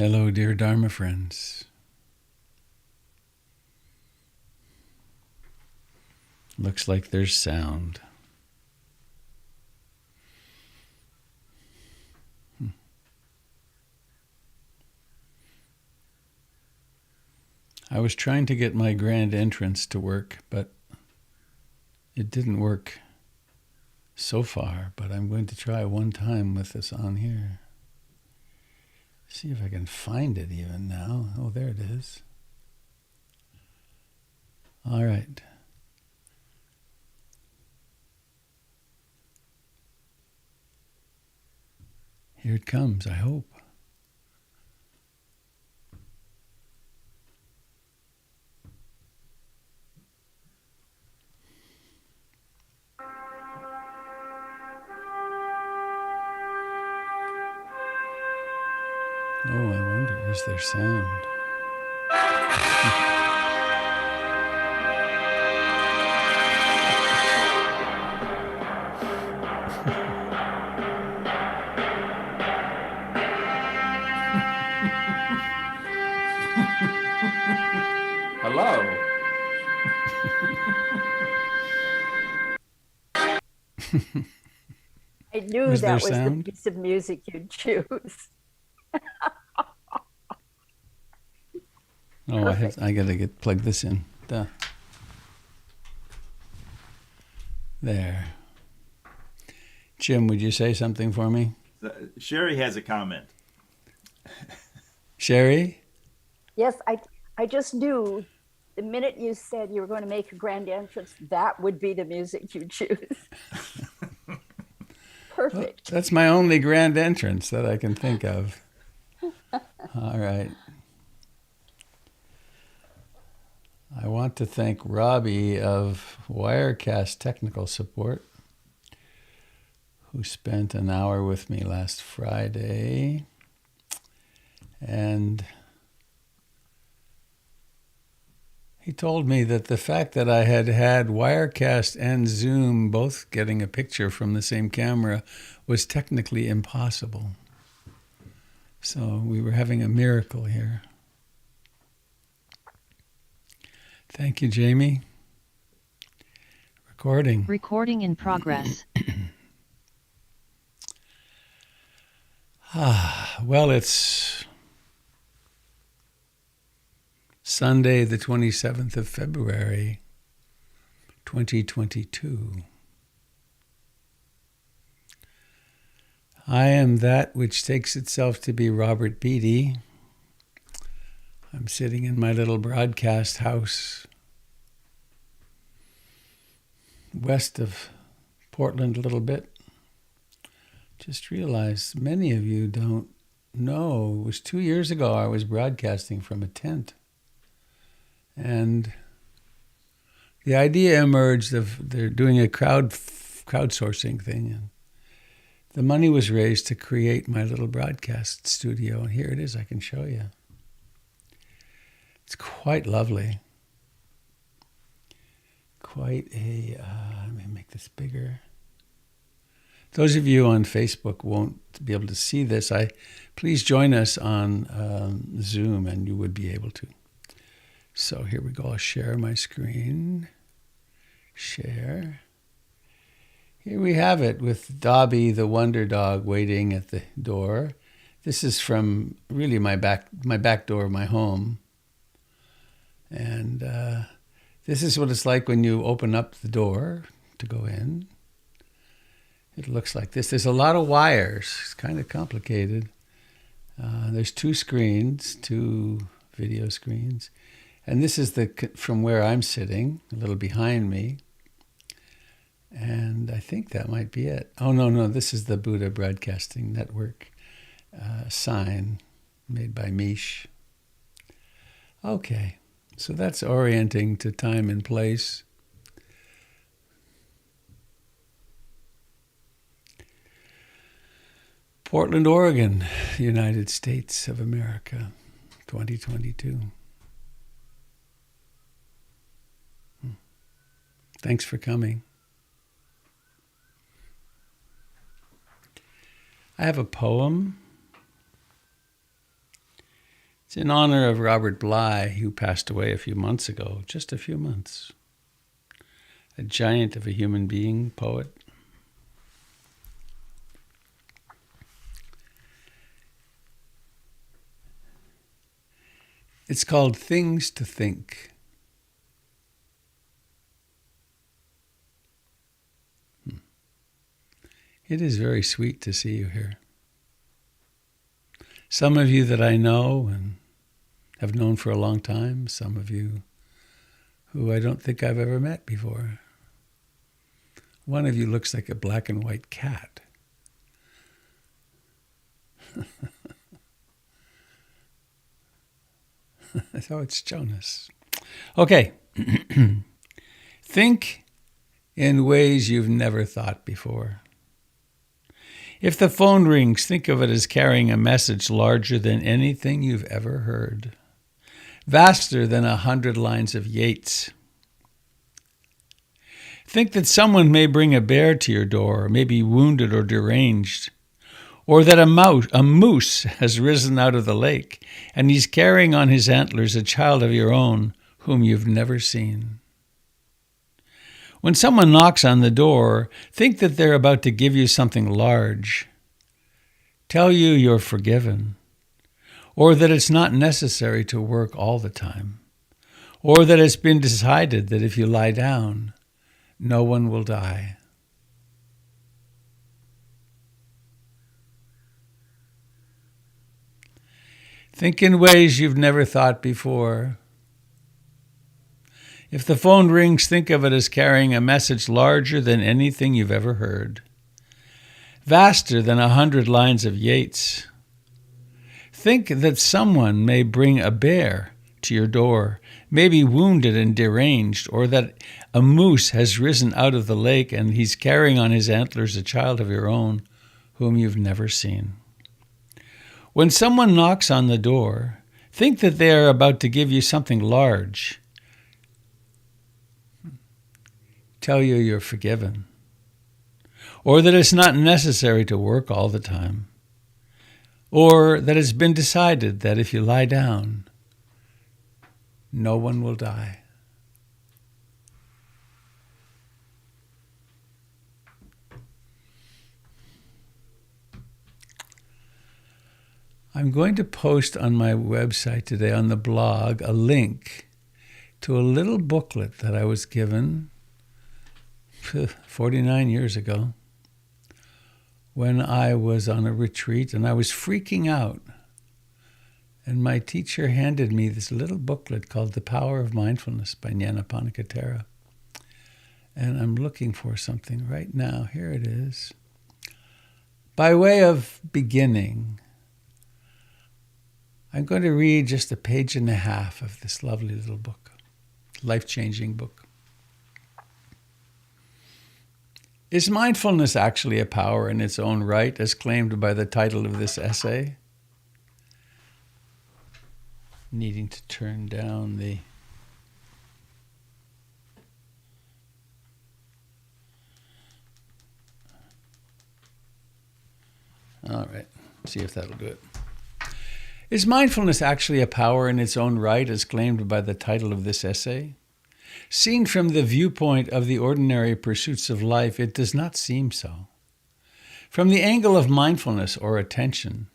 Hello, dear Dharma friends. Looks like there's sound. I was trying to get my grand entrance to work, but it didn't work so far. But I'm going to try one time with this on here. See if I can find it even now. Oh, there it is. All right. Here it comes, I hope. Oh, I wonder, is there sound? Hello. I knew Was there that was the sound? piece of music you'd choose. Oh, Perfect. I gotta plug this in. Duh. There. Jim, would you say something for me? Sherry has a comment. Sherry? Yes, I just knew the minute you said you were going to make a grand entrance, that would be the music you choose. Perfect. Well, that's my only grand entrance that I can think of. All right. I want to thank Robbie of Wirecast Technical Support, who spent an hour with me last Friday. And he told me that the fact that I had Wirecast and Zoom both getting a picture from the same camera was technically impossible. So we were having a miracle here. Thank you, Jamie. Recording. Recording in progress. Well, it's Sunday, the 27th of February, 2022. I am that which takes itself to be Robert Beatty. I'm sitting in my little broadcast house west of Portland a little bit. Just realized many of you don't know, it was 2 years ago I was broadcasting from a tent. And the idea emerged of they're doing a crowdsourcing thing. And the money was raised to create my little broadcast studio. And here it is, I can show you. It's quite lovely. Quite a, let me make this bigger. Those of you on Facebook won't be able to see this. Please join us on Zoom and you would be able to. So here we go. I'll share my screen. Share. Here we have it with Dobby the Wonder Dog waiting at the door. This is from really my back door of my home. And this is what it's like when you open up the door to go in. It looks like this. There's a lot of wires. It's kind of complicated. There's two screens, two video screens. And this is from where I'm sitting, a little behind me. And I think that might be it. Oh, no, this is the Buddha Broadcasting Network sign made by Mish. Okay, so that's orienting to time and place. Portland, Oregon, United States of America, 2022. Thanks for coming. I have a poem It's in honor of Robert Bly, who passed away a few months ago, just a few months. A giant of a human being, poet. It's called Things to Think. It is very sweet to see you here. Some of you that I know and have known for a long time, some of you who I don't think I've ever met before. One of you looks like a black and white cat. So it's Jonas. Okay. Think in ways you've never thought before. If the phone rings, think of it as carrying a message larger than anything you've ever heard, vaster than 100 lines of Yeats. Think that someone may bring a bear to your door, may be wounded or deranged, or that a moose has risen out of the lake, and he's carrying on his antlers a child of your own whom you've never seen. When someone knocks on the door, think that they're about to give you something large, tell you you're forgiven, or that it's not necessary to work all the time, or that it's been decided that if you lie down, no one will die. Think in ways you've never thought before. If the phone rings, think of it as carrying a message larger than anything you've ever heard, vaster than 100 lines of Yeats. Think that someone may bring a bear to your door, may be wounded and deranged, or that a moose has risen out of the lake and he's carrying on his antlers a child of your own whom you've never seen. When someone knocks on the door, think that they are about to give you something large, tell you you're forgiven, or that it's not necessary to work all the time, or that it's been decided that if you lie down, no one will die. I'm going to post on my website today, on the blog, a link to a little booklet that I was given 49 years ago when I was on a retreat and I was freaking out. And my teacher handed me this little booklet called The Power of Mindfulness by Nyanaponika. And I'm looking for something right now. Here it is. By way of beginning, I'm going to read just a page and a half of this lovely little book, life-changing book. Is mindfulness actually a power in its own right, as claimed by the title of this essay? Needing to turn down the... All right, see if that'll do it. Is mindfulness actually a power in its own right, as claimed by the title of this essay? Seen from the viewpoint of the ordinary pursuits of life, it does not seem so. From the angle of mindfulness or attention,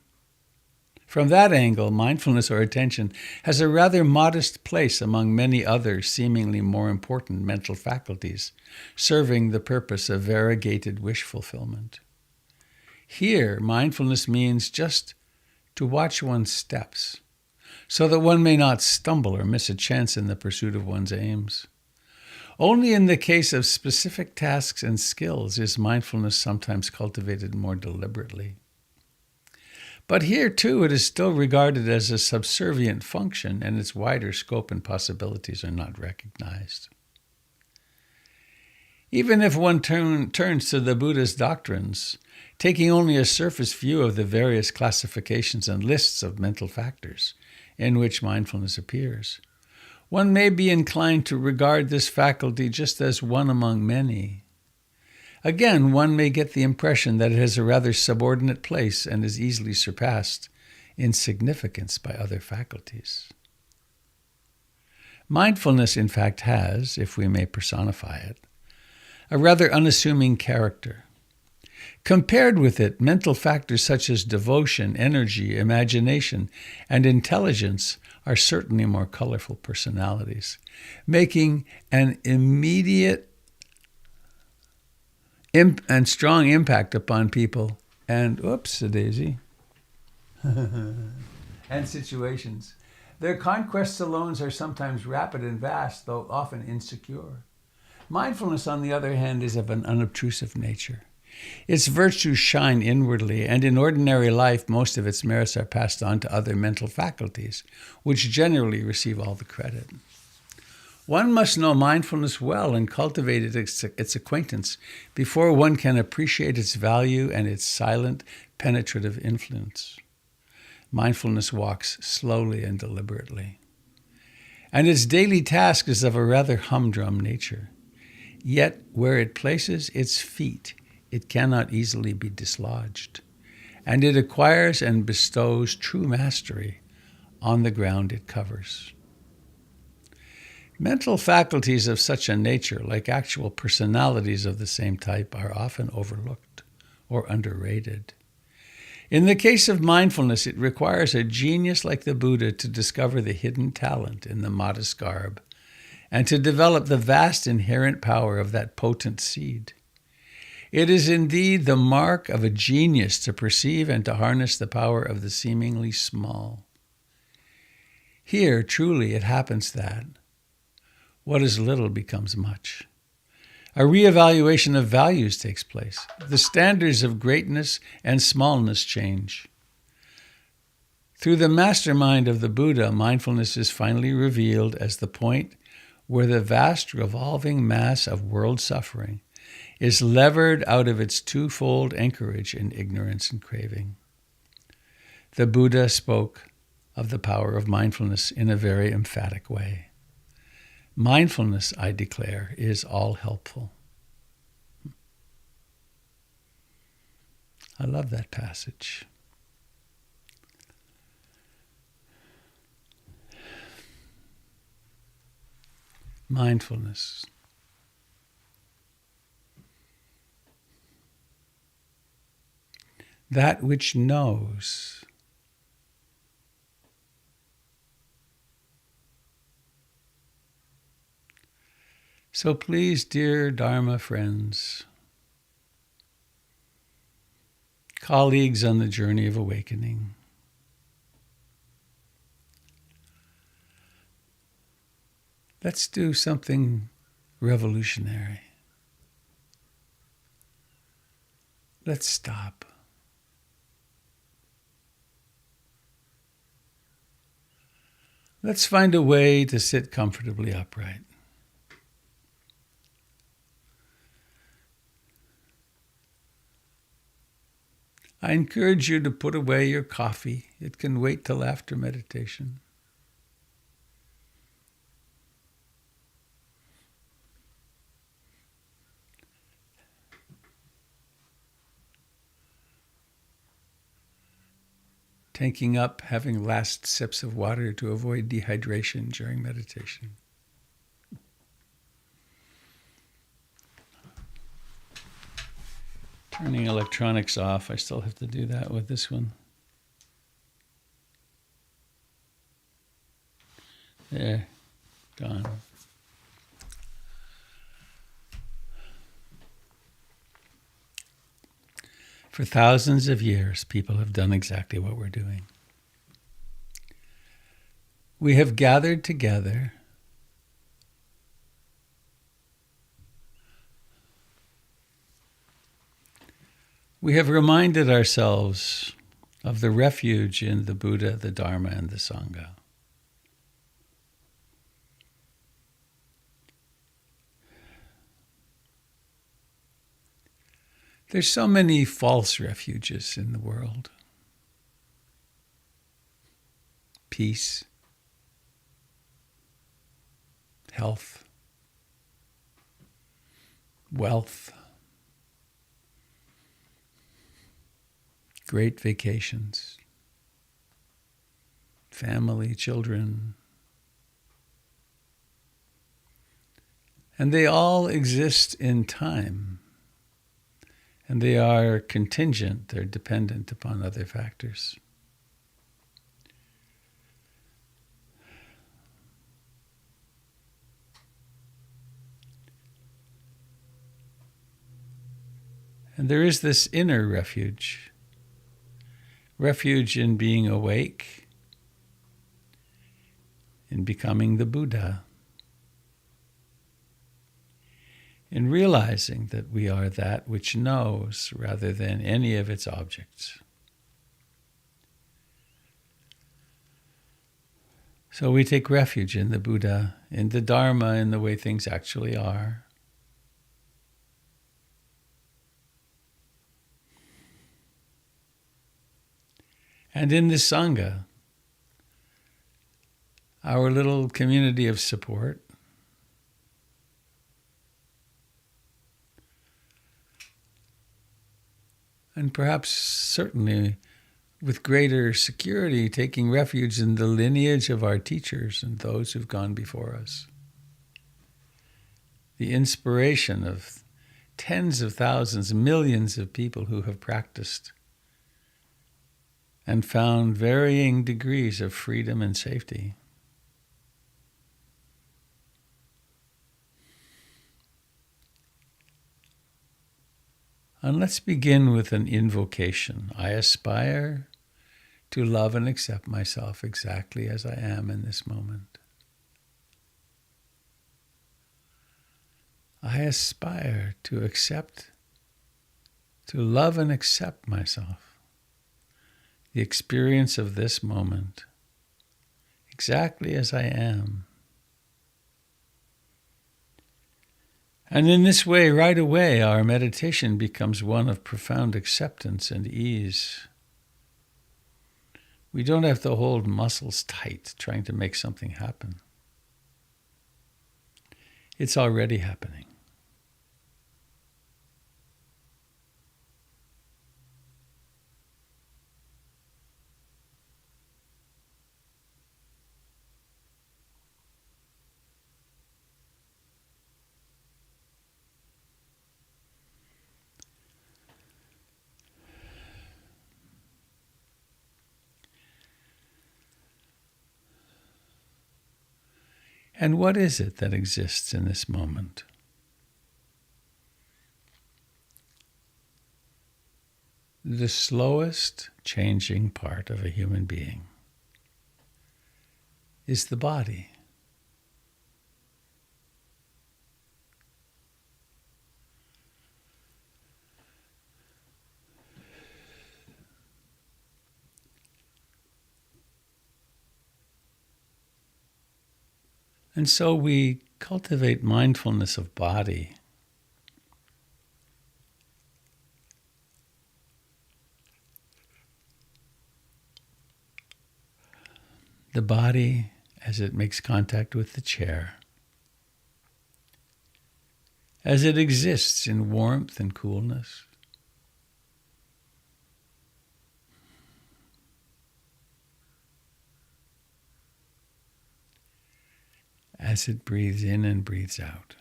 from that angle, mindfulness or attention has a rather modest place among many other seemingly more important mental faculties, serving the purpose of variegated wish fulfillment. Here, mindfulness means just to watch one's steps, so that one may not stumble or miss a chance in the pursuit of one's aims. Only in the case of specific tasks and skills is mindfulness sometimes cultivated more deliberately. But here, too, it is still regarded as a subservient function, and its wider scope and possibilities are not recognized. Even if one turns to the Buddha's doctrines, taking only a surface view of the various classifications and lists of mental factors in which mindfulness appears, one may be inclined to regard this faculty just as one among many. Again, one may get the impression that it has a rather subordinate place and is easily surpassed insignificance by other faculties. Mindfulness, in fact, has, if we may personify it, a rather unassuming character. Compared with it, mental factors such as devotion, energy, imagination, and intelligence are certainly more colorful personalities, making an immediate and strong impact upon people and, oops-a-daisy, and situations. Their conquests alone are sometimes rapid and vast, though often insecure. Mindfulness, on the other hand, is of an unobtrusive nature. Its virtues shine inwardly, and in ordinary life, most of its merits are passed on to other mental faculties, which generally receive all the credit. One must know mindfulness well and cultivate its acquaintance before one can appreciate its value and its silent, penetrative influence. Mindfulness walks slowly and deliberately, and its daily task is of a rather humdrum nature. Yet where it places its feet, it cannot easily be dislodged, and it acquires and bestows true mastery on the ground it covers. Mental faculties of such a nature, like actual personalities of the same type, are often overlooked or underrated. In the case of mindfulness, it requires a genius like the Buddha to discover the hidden talent in the modest garb and to develop the vast inherent power of that potent seed. It is indeed the mark of a genius to perceive and to harness the power of the seemingly small. Here, truly, it happens that what is little becomes much. A reevaluation of values takes place. The standards of greatness and smallness change. Through the mastermind of the Buddha, mindfulness is finally revealed as the point where the vast revolving mass of world suffering is levered out of its twofold anchorage in ignorance and craving. The Buddha spoke of the power of mindfulness in a very emphatic way. Mindfulness, I declare, is all helpful. I love that passage. Mindfulness. That which knows. So please, dear Dharma friends, colleagues on the journey of awakening, let's do something revolutionary. Let's stop. Let's find a way to sit comfortably upright. I encourage you to put away your coffee. It can wait till after meditation. Taking up, having last sips of water to avoid dehydration during meditation. Turning electronics off. I still have to do that with this one. There, gone. For thousands of years, people have done exactly what we're doing. We have gathered together we have reminded ourselves of the refuge in the Buddha, the Dharma, and the Sangha. There's so many false refuges in the world. Peace, health, wealth, great vacations. family, children. And they all exist in time. And they are contingent, they're dependent upon other factors. And there is this inner refuge in being awake, in becoming the Buddha, in realizing that we are that which knows rather than any of its objects. So we take refuge in the Buddha, in the Dharma, in the way things actually are. And in the Sangha, our little community of support. And perhaps, certainly, with greater security, taking refuge in the lineage of our teachers and those who've gone before us. The inspiration of tens of thousands, millions of people who have practiced and found varying degrees of freedom and safety. And let's begin with an invocation. I aspire to love and accept myself exactly as I am in this moment. I aspire to love and accept myself, the experience of this moment, exactly as I am. And in this way, right away, our meditation becomes one of profound acceptance and ease. We don't have to hold muscles tight trying to make something happen. It's already happening. And what is it that exists in this moment? The slowest changing part of a human being is the body. And so we cultivate mindfulness of body. The body as it makes contact with the chair, as it exists in warmth and coolness. As it breathes in and breathes out.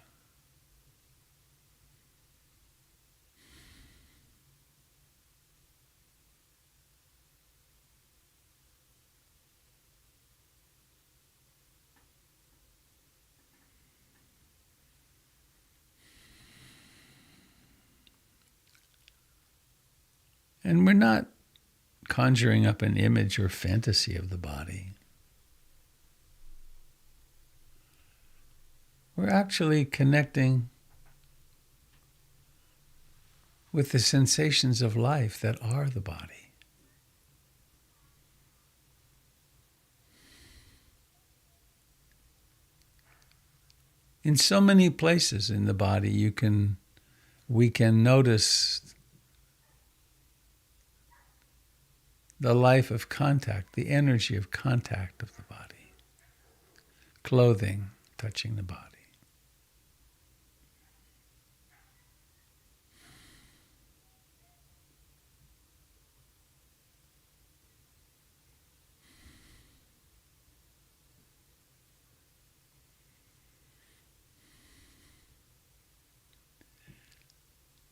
And we're not conjuring up an image or fantasy of the body. We're actually connecting with the sensations of life that are the body. In so many places in the body, we can notice the life of contact, the energy of contact of the body. Clothing touching the body.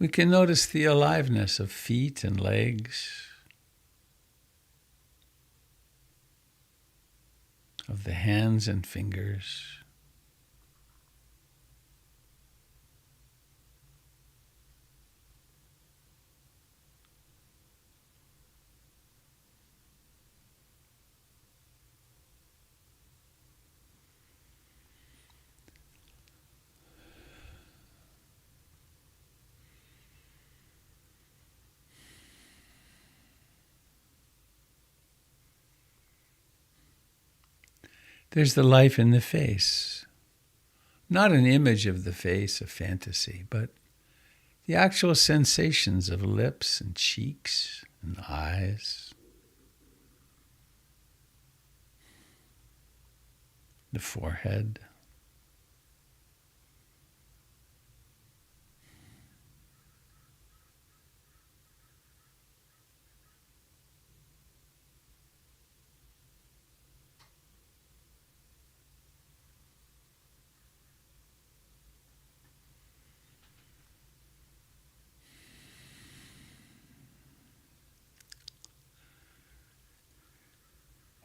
We can notice the aliveness of feet and legs, of the hands and fingers. There's the life in the face. Not an image of the face, a fantasy, but the actual sensations of lips and cheeks and eyes, the forehead.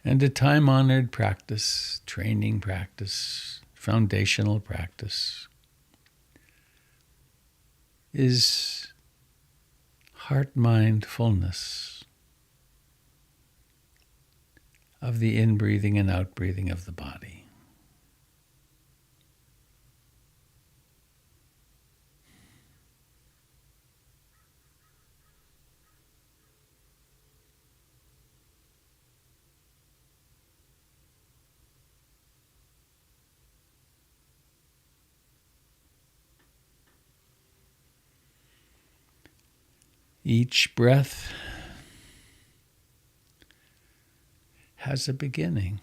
And a time-honored practice, training practice, foundational practice is heart-mind fullness of the in-breathing and out-breathing of the body. Each breath has a beginning.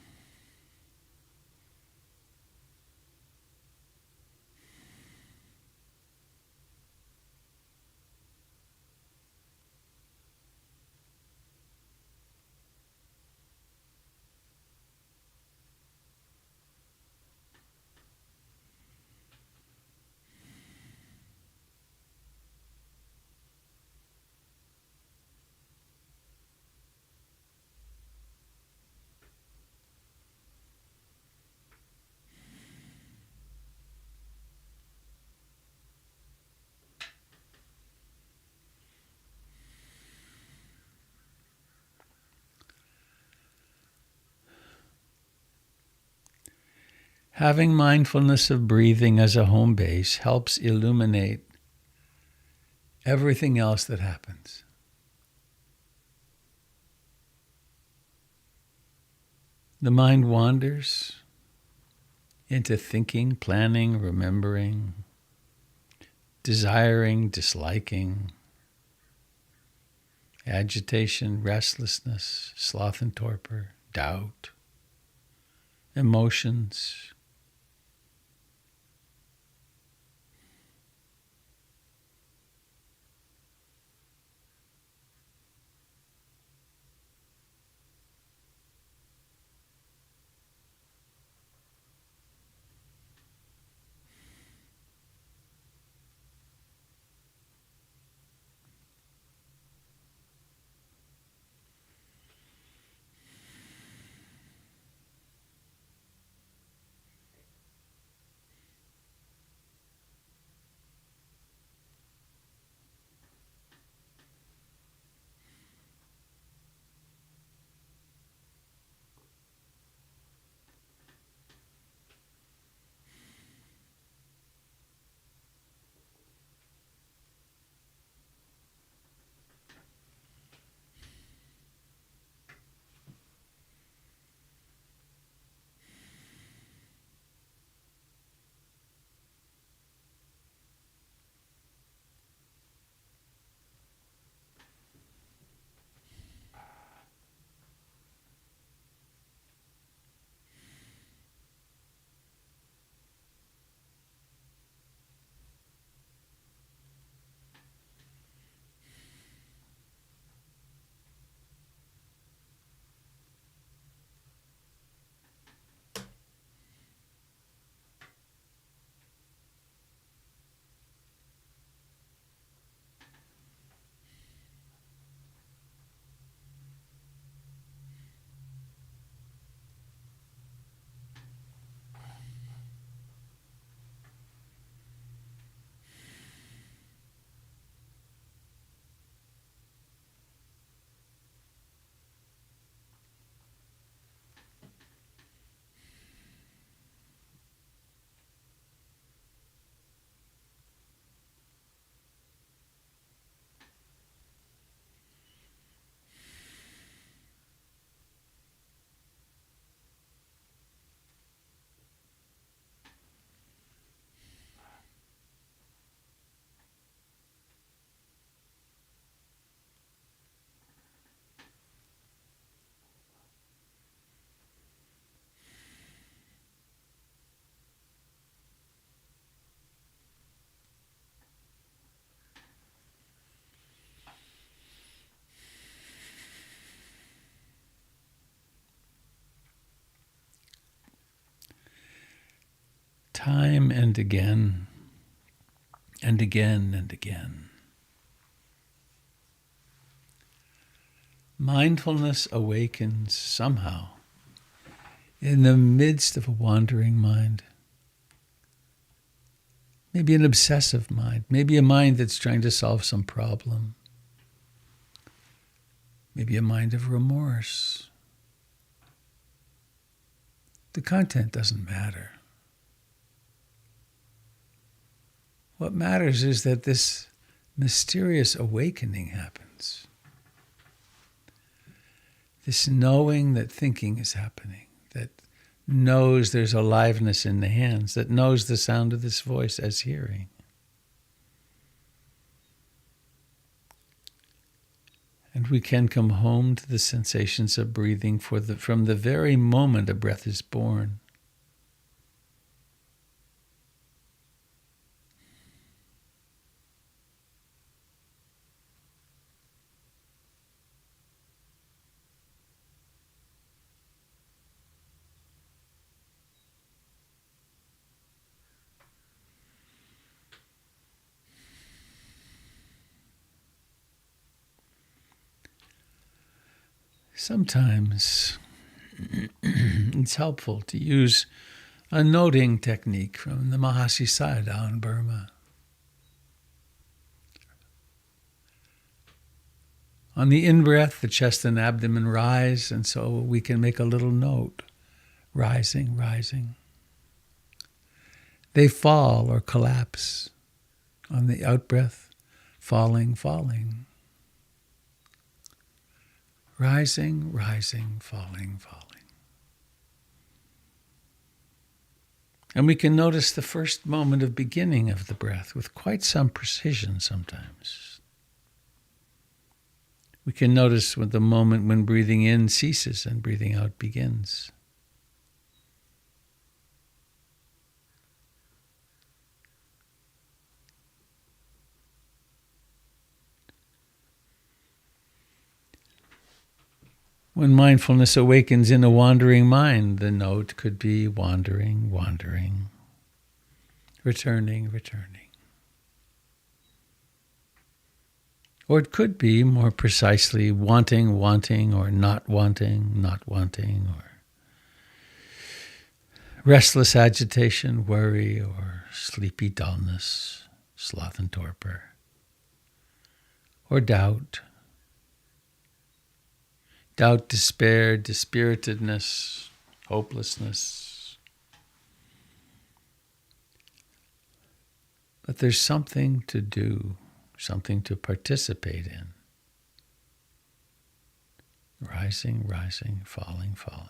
Having mindfulness of breathing as a home base helps illuminate everything else that happens. The mind wanders into thinking, planning, remembering, desiring, disliking, agitation, restlessness, sloth and torpor, doubt, emotions. time and again, and again and again. Mindfulness awakens somehow in the midst of a wandering mind. Maybe an obsessive mind, maybe a mind that's trying to solve some problem. Maybe a mind of remorse. The content doesn't matter. What matters is that this mysterious awakening happens. This knowing that thinking is happening, that knows there's aliveness in the hands, that knows the sound of this voice as hearing. And we can come home to the sensations of breathing from the very moment a breath is born. Sometimes it's helpful to use a noting technique from the Mahasi Sayadaw in Burma. On the in-breath, the chest and abdomen rise, and so we can make a little note, rising, rising. They fall or collapse. On the out-breath, falling, falling. Rising, rising, falling, falling. And we can notice the first moment of beginning of the breath with quite some precision sometimes. We can notice the moment when breathing in ceases and breathing out begins. When mindfulness awakens in a wandering mind, the note could be wandering, wandering, returning, returning. Or it could be, more precisely, wanting, wanting, or not wanting, not wanting, or restless agitation, worry, or sleepy dullness, sloth and torpor, or doubt. Doubt, despair, dispiritedness, hopelessness. But there's something to do, something to participate in. Rising, rising, falling, falling.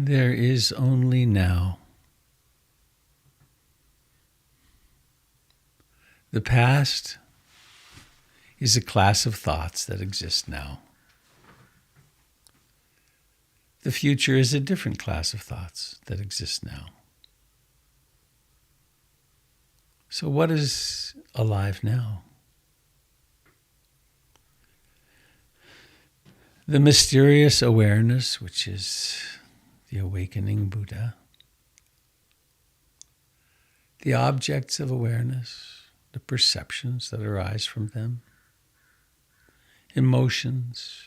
There is only now. The past is a class of thoughts that exist now. The future is a different class of thoughts that exist now. So what is alive now? The mysterious awareness, which is the awakening Buddha. The objects of awareness, the perceptions that arise from them. Emotions.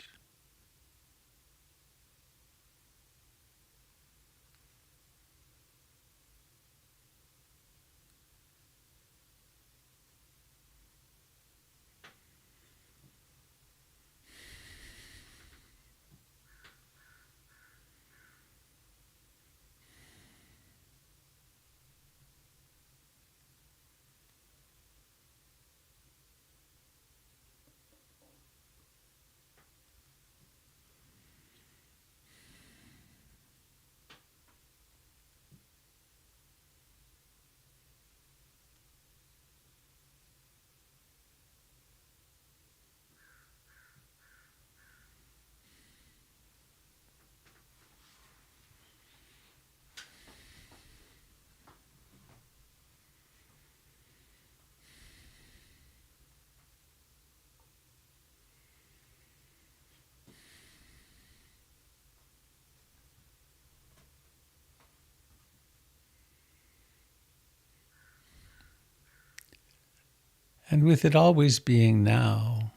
And with it always being now,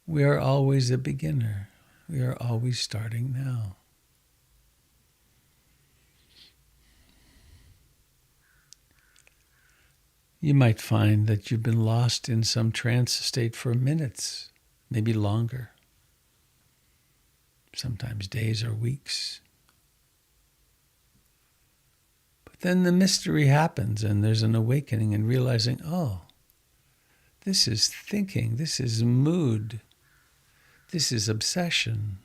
we are always a beginner. We are always starting now. You might find that you've been lost in some trance state for minutes, maybe longer, sometimes days or weeks. But then the mystery happens and there's an awakening and realizing, oh, this is thinking, this is mood, this is obsession,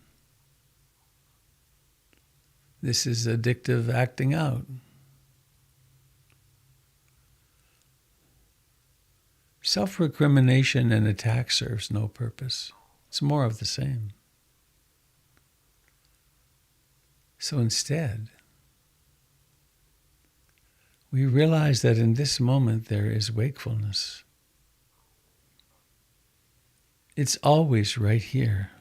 this is addictive acting out. Self-recrimination and attack serves no purpose. It's more of the same. So instead, we realize that in this moment there is wakefulness. It's always right here.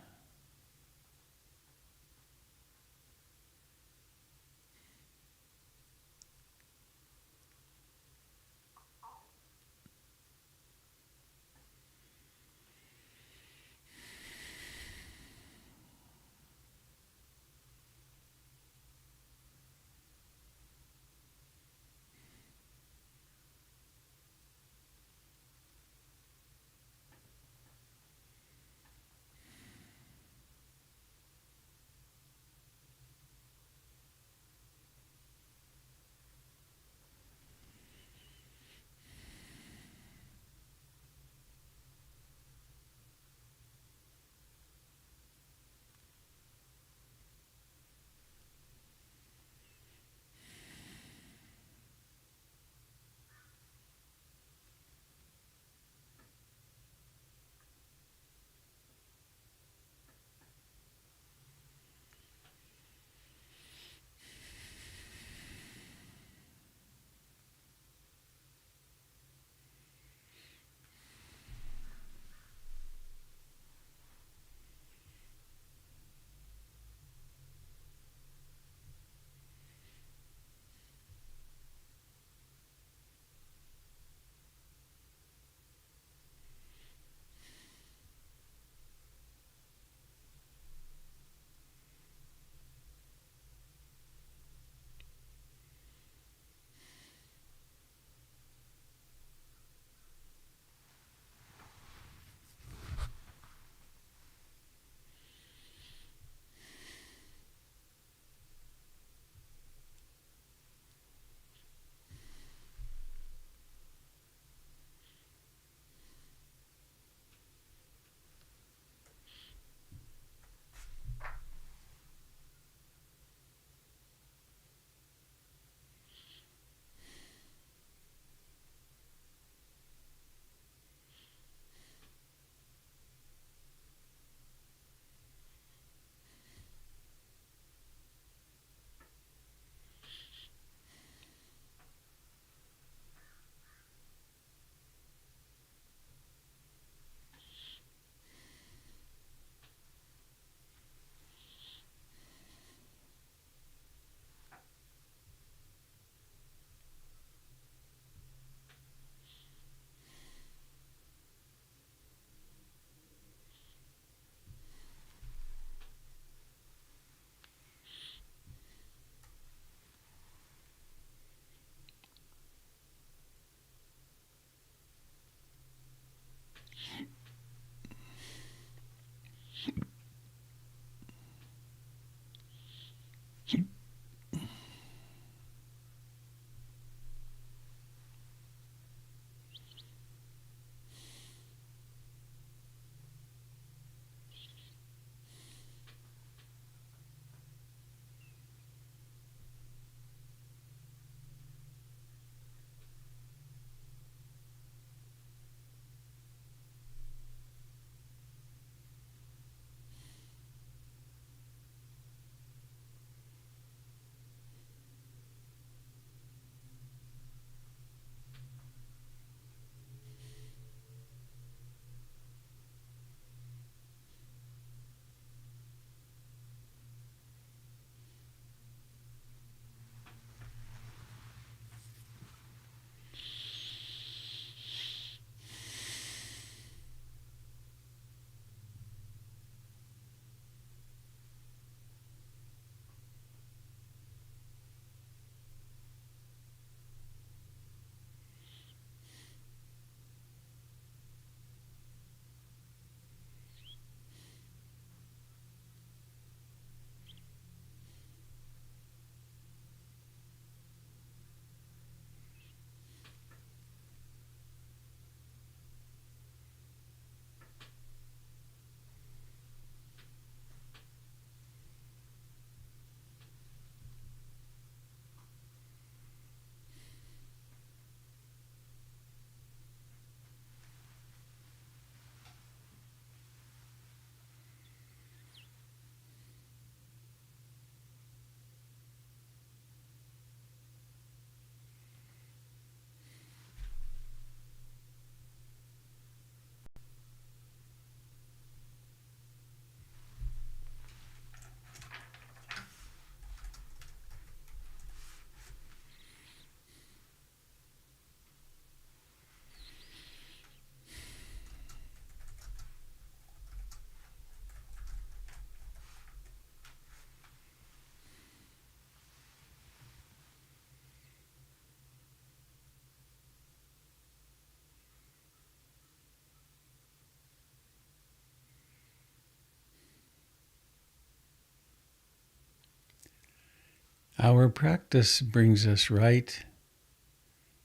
Our practice brings us right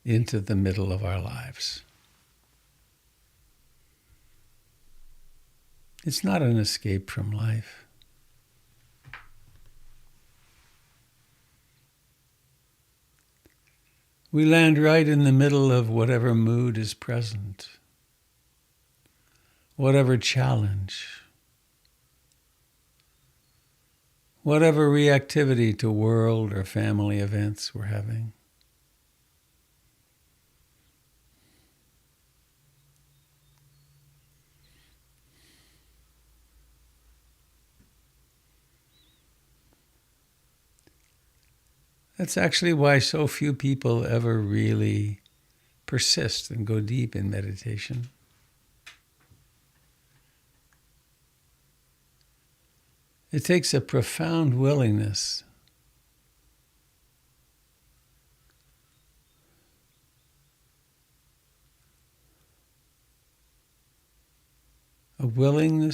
into the middle of our lives. It's not an escape from life. We land right in the middle of whatever mood is present, whatever challenge, whatever reactivity to world or family events we're having. That's actually why so few people ever really persist and go deep in meditation. It takes a profound willingness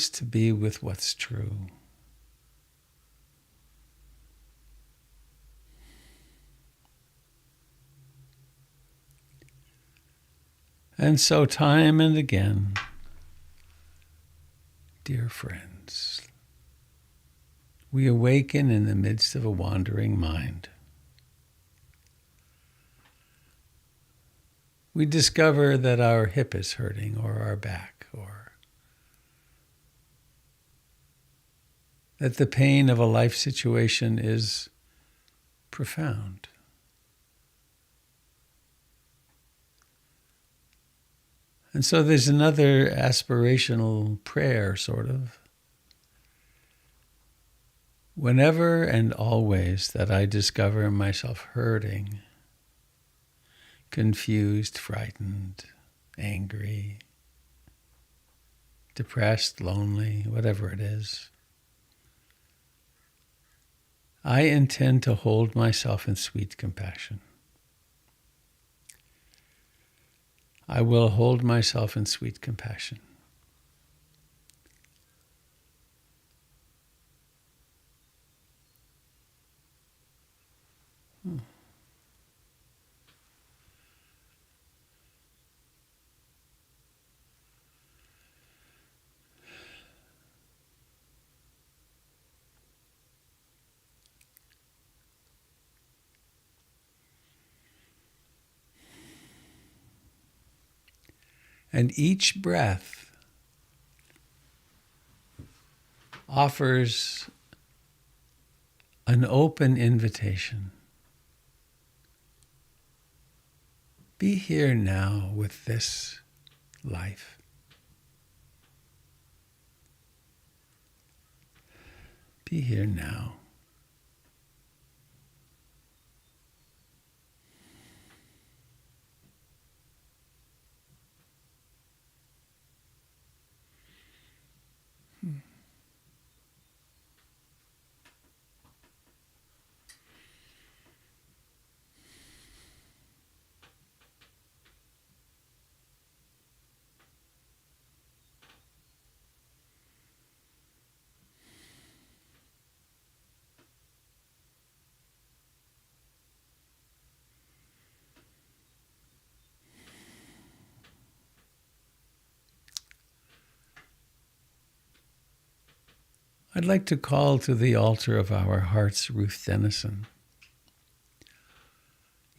to be with what's true. And so time and again, dear friends, we awaken in the midst of a wandering mind. We discover that our hip is hurting, or our back, or that the pain of a life situation is profound. And so there's another aspirational prayer, sort of. Whenever and always that I discover myself hurting, confused, frightened, angry, depressed, lonely, whatever it is, I intend to hold myself in sweet compassion. I will hold myself in sweet compassion. And each breath offers an open invitation. Be here now with this life. Be here now. I'd like to call to the altar of our hearts Ruth Dennison.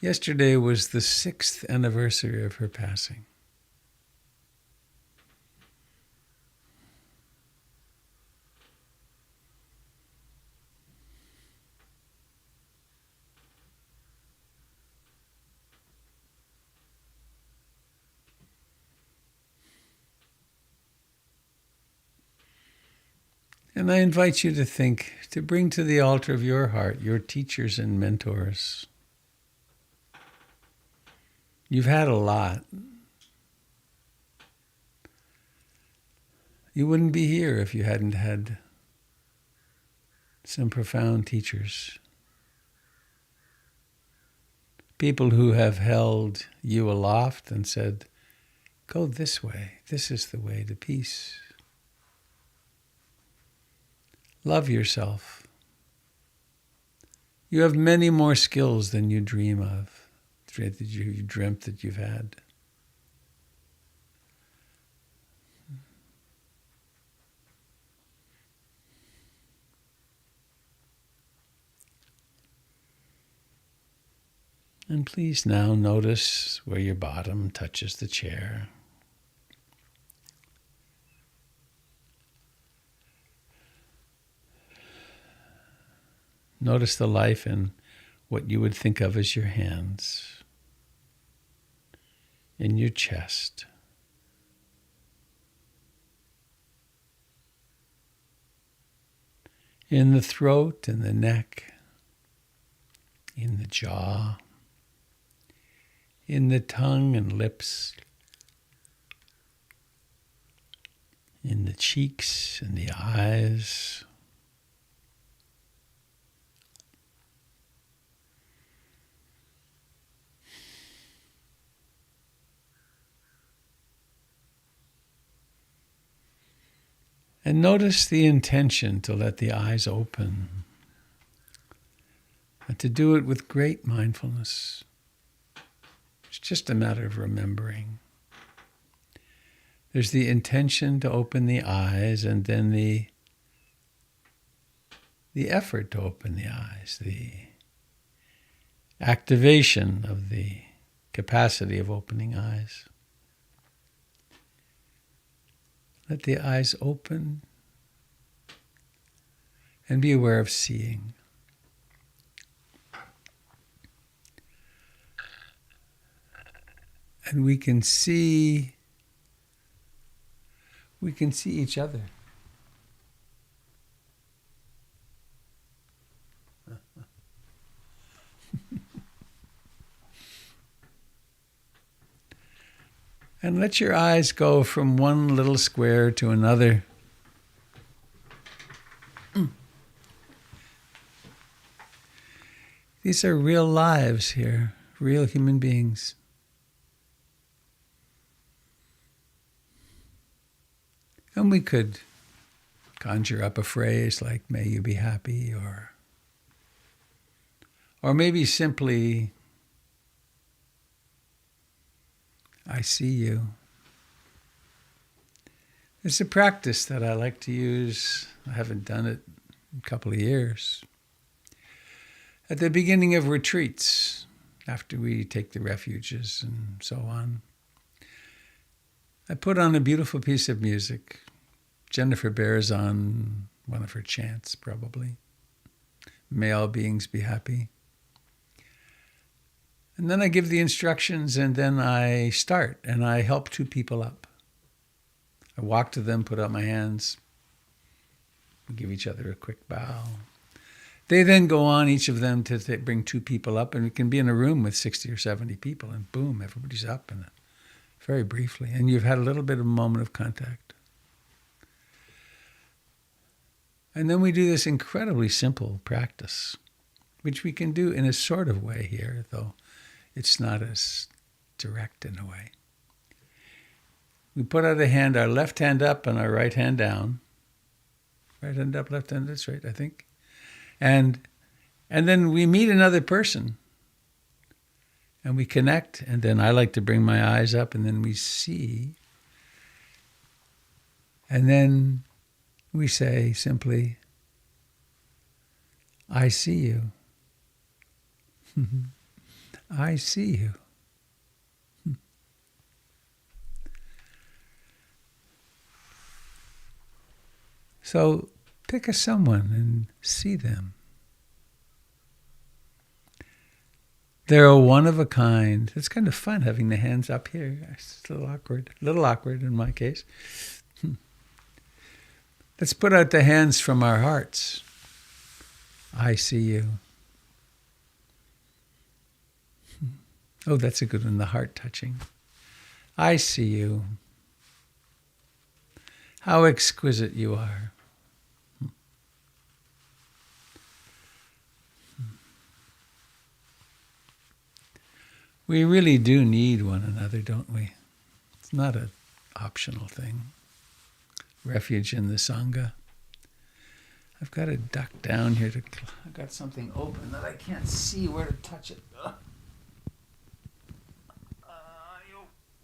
Yesterday was the 6th anniversary of her passing. And I invite you to think, to bring to the altar of your heart your teachers and mentors. You've had a lot. You wouldn't be here if you hadn't had some profound teachers. People who have held you aloft and said, go this way. This is the way to peace. Love yourself. You have many more skills than you dream of, that you dreamt that you've had. And please now notice where your bottom touches the chair. Notice the life in what you would think of as your hands, in your chest. In the throat and the neck, in the jaw, in the tongue and lips, in the cheeks and the eyes. And notice the intention to let the eyes open and to do it with great mindfulness. It's just a matter of remembering. There's the intention to open the eyes, and then the effort to open the eyes, the activation of the capacity of opening eyes. Let the eyes open and be aware of seeing. And we can see each other. And let your eyes go from one little square to another. These are real lives here, real human beings. And we could conjure up a phrase like, may you be happy, or maybe simply, I see you. It's a practice that I like to use. I haven't done it in a couple of years. At the beginning of retreats, after we take the refuges and so on, I put on a beautiful piece of music. Jennifer bears on one of her chants, probably. May all beings be happy. And then I give the instructions, and then I start, and I help two people up. I walk to them, put out my hands, we give each other a quick bow. They then go on, each of them, to bring two people up, and we can be in a room with 60 or 70 people, and boom, everybody's up, and very briefly. And you've had a little bit of a moment of contact. And then we do this incredibly simple practice, which we can do in a sort of way here, though it's not as direct in a way. We put out a hand, our left hand up and our right hand down. Right hand up, left hand, that's right, I think. And then we meet another person. And we connect, and then I like to bring my eyes up, and then we see. And then we say simply, I see you. I see you. So pick a someone and see them. They're a one of a kind. It's kind of fun having the hands up here. It's a little awkward in my case. Let's put out the hands from our hearts. I see you. Oh, that's a good one, the heart touching. I see you. How exquisite you are. We really do need one another, don't we? It's not an optional thing. Refuge in the Sangha. I've got to duck down here I've got something open that I can't see where to touch it.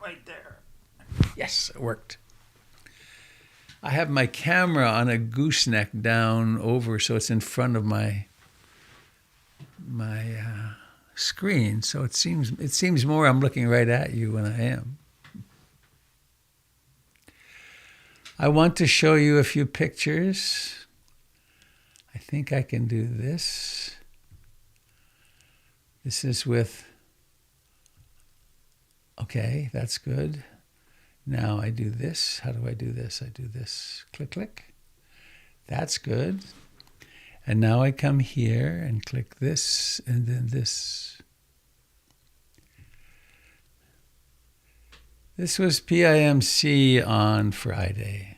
Right there. Yes, it worked. I have my camera on a gooseneck down over, so it's in front of my screen. So it seems more I'm looking right at you when I am. I want to show you a few pictures. I think I can do this. This is with, okay, that's good. Now I do this. How do I do this? I do this. Click, click. That's good. And now I come here and click this and then this. This was PIMC on Friday.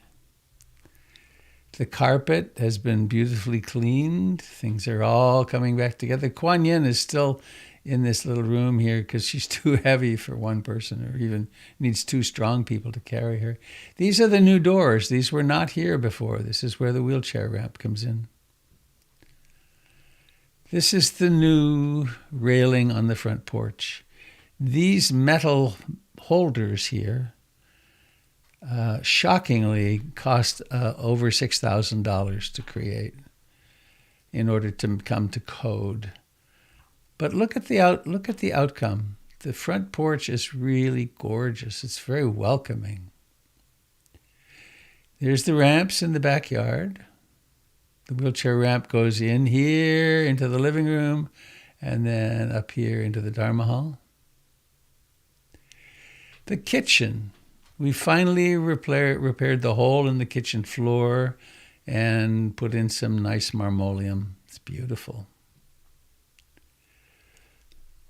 The carpet has been beautifully cleaned. Things are all coming back together. Kuan Yin is still in this little room here because she's too heavy for one person, or even needs two strong people to carry her. These are the new doors. These were not here before. This is where the wheelchair ramp comes in. This is the new railing on the front porch. These metal holders here shockingly cost over $6,000 to create in order to come to code. But look at the outcome. The front porch is really gorgeous. It's very welcoming. There's the ramps in the backyard. The wheelchair ramp goes in here into the living room and then up here into the Dharma hall. The kitchen. We finally repaired the hole in the kitchen floor and put in some nice marmoleum. It's beautiful.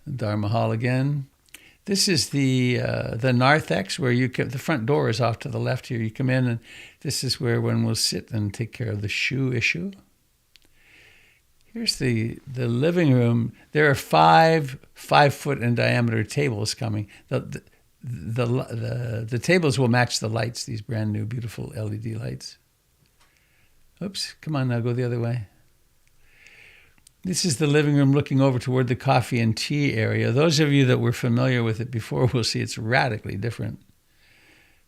The Dharma hall again. This is the narthex where the front door is off to the left here. You come in and this is where one will sit and take care of the shoe issue. Here's the living room. There are 5 foot in diameter tables coming. The tables will match the lights, these brand new beautiful LED lights. Oops, come on now, go the other way. This is the living room looking over toward the coffee and tea area. Those of you that were familiar with it before will see it's radically different.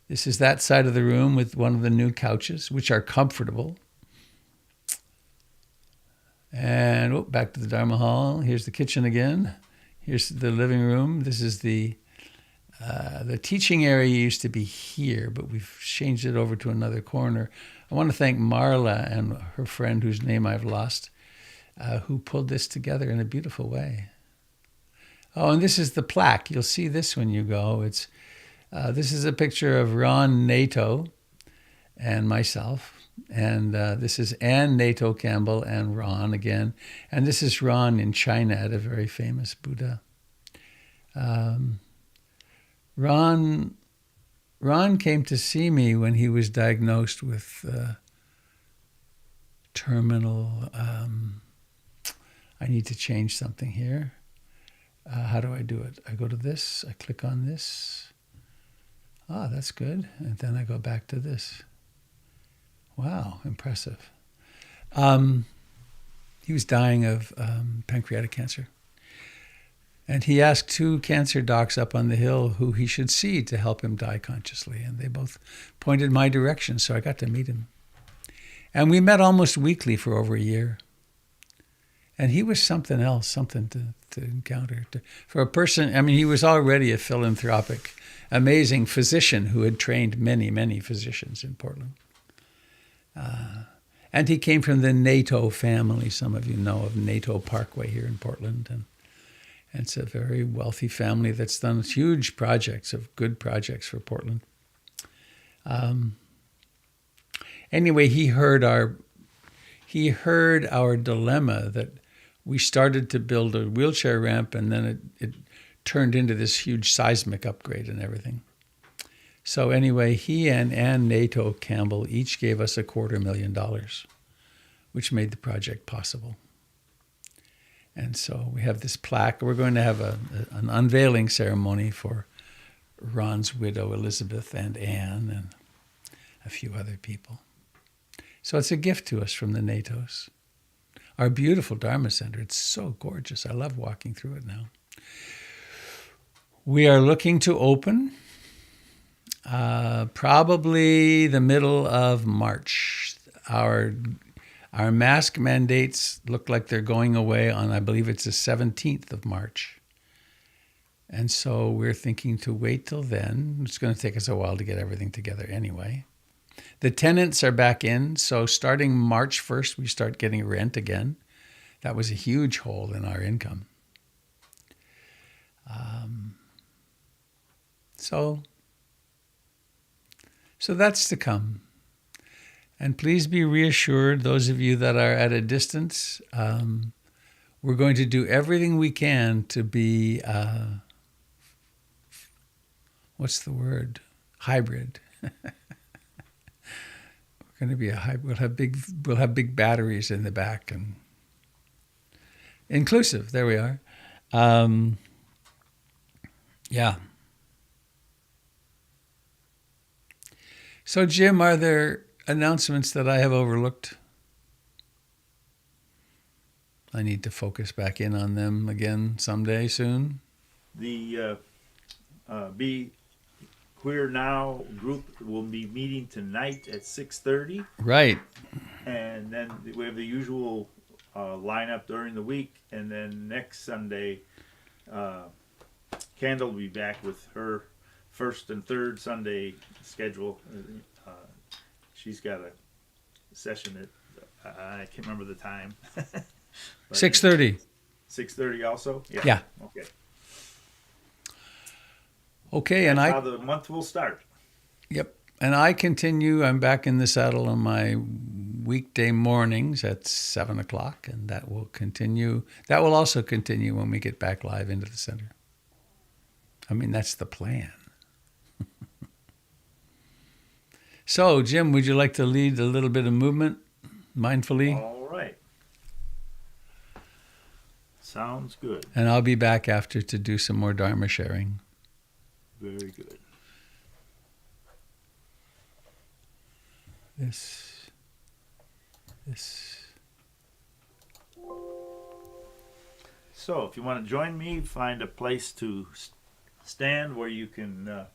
This is that side of the room with one of the new couches, which are comfortable. And back to the Dharma hall. Here's the kitchen again. Here's the living room. This is the teaching area used to be here, but we've changed it over to another corner. I want to thank Marla and her friend, whose name I've lost, who pulled this together in a beautiful way. Oh, and this is the plaque. You'll see this when you go. This is a picture of Ron Nato and myself. And this is Ann Nato Campbell and Ron again. And this is Ron in China at a very famous Buddha. Ron came to see me when he was diagnosed with terminal, I need to change something here. How do I do it? I go to this, I click on this. Ah, that's good. And then I go back to this. Wow, impressive. He was dying of pancreatic cancer. And he asked 2 cancer docs up on the hill who he should see to help him die consciously. And they both pointed my direction, so I got to meet him. And we met almost weekly for over a year. And he was something else, something to encounter. For a person, I mean, he was already a philanthropic, amazing physician who had trained many, many physicians in Portland. And he came from the Nato family. Some of you know of Nato Parkway here in Portland. And it's a very wealthy family that's done huge projects, good projects for Portland. Anyway, he heard our dilemma that we started to build a wheelchair ramp and then it turned into this huge seismic upgrade and everything. So anyway, he and Ann Nato Campbell each gave us $250,000, which made the project possible. And so we have this plaque. We're going to have an unveiling ceremony for Ron's widow, Elizabeth, and Anne, and a few other people. So it's a gift to us from the NATOs. Our beautiful Dharma Center. It's so gorgeous. I love walking through it now. We are looking to open probably the middle of March. Our mask mandates look like they're going away on, I believe it's the 17th of March. And so we're thinking to wait till then. It's going to take us a while to get everything together anyway. The tenants are back in, so starting March 1st, we start getting rent again. That was a huge hole in our income. So that's to come. And please be reassured, those of you that are at a distance, we're going to do everything we can to be, what's the word? Hybrid. We're going to be a hybrid. We'll have big batteries in the back and inclusive. There we are. Yeah. So, Jim, are there announcements that I have overlooked? I need to focus back in on them again someday soon. The Be Queer Now group will be meeting tonight at 6:30. Right. And then we have the usual lineup during the week. And then next Sunday, Kendall will be back with her first and third Sunday schedule. She's got a session at, I can't remember the time. 6:30. 6:30 also? Yeah. Okay. Okay, That's and how the month will start. Yep. And I continue. I'm back in the saddle on my weekday mornings at 7 o'clock, and that will continue. That will also continue when we get back live into the center. I mean, that's the plan. So, Jim, would you like to lead a little bit of movement mindfully? All right. Sounds good. And I'll be back after to do some more Dharma sharing. Very good. This. So, if you want to join me, find a place to stand where you can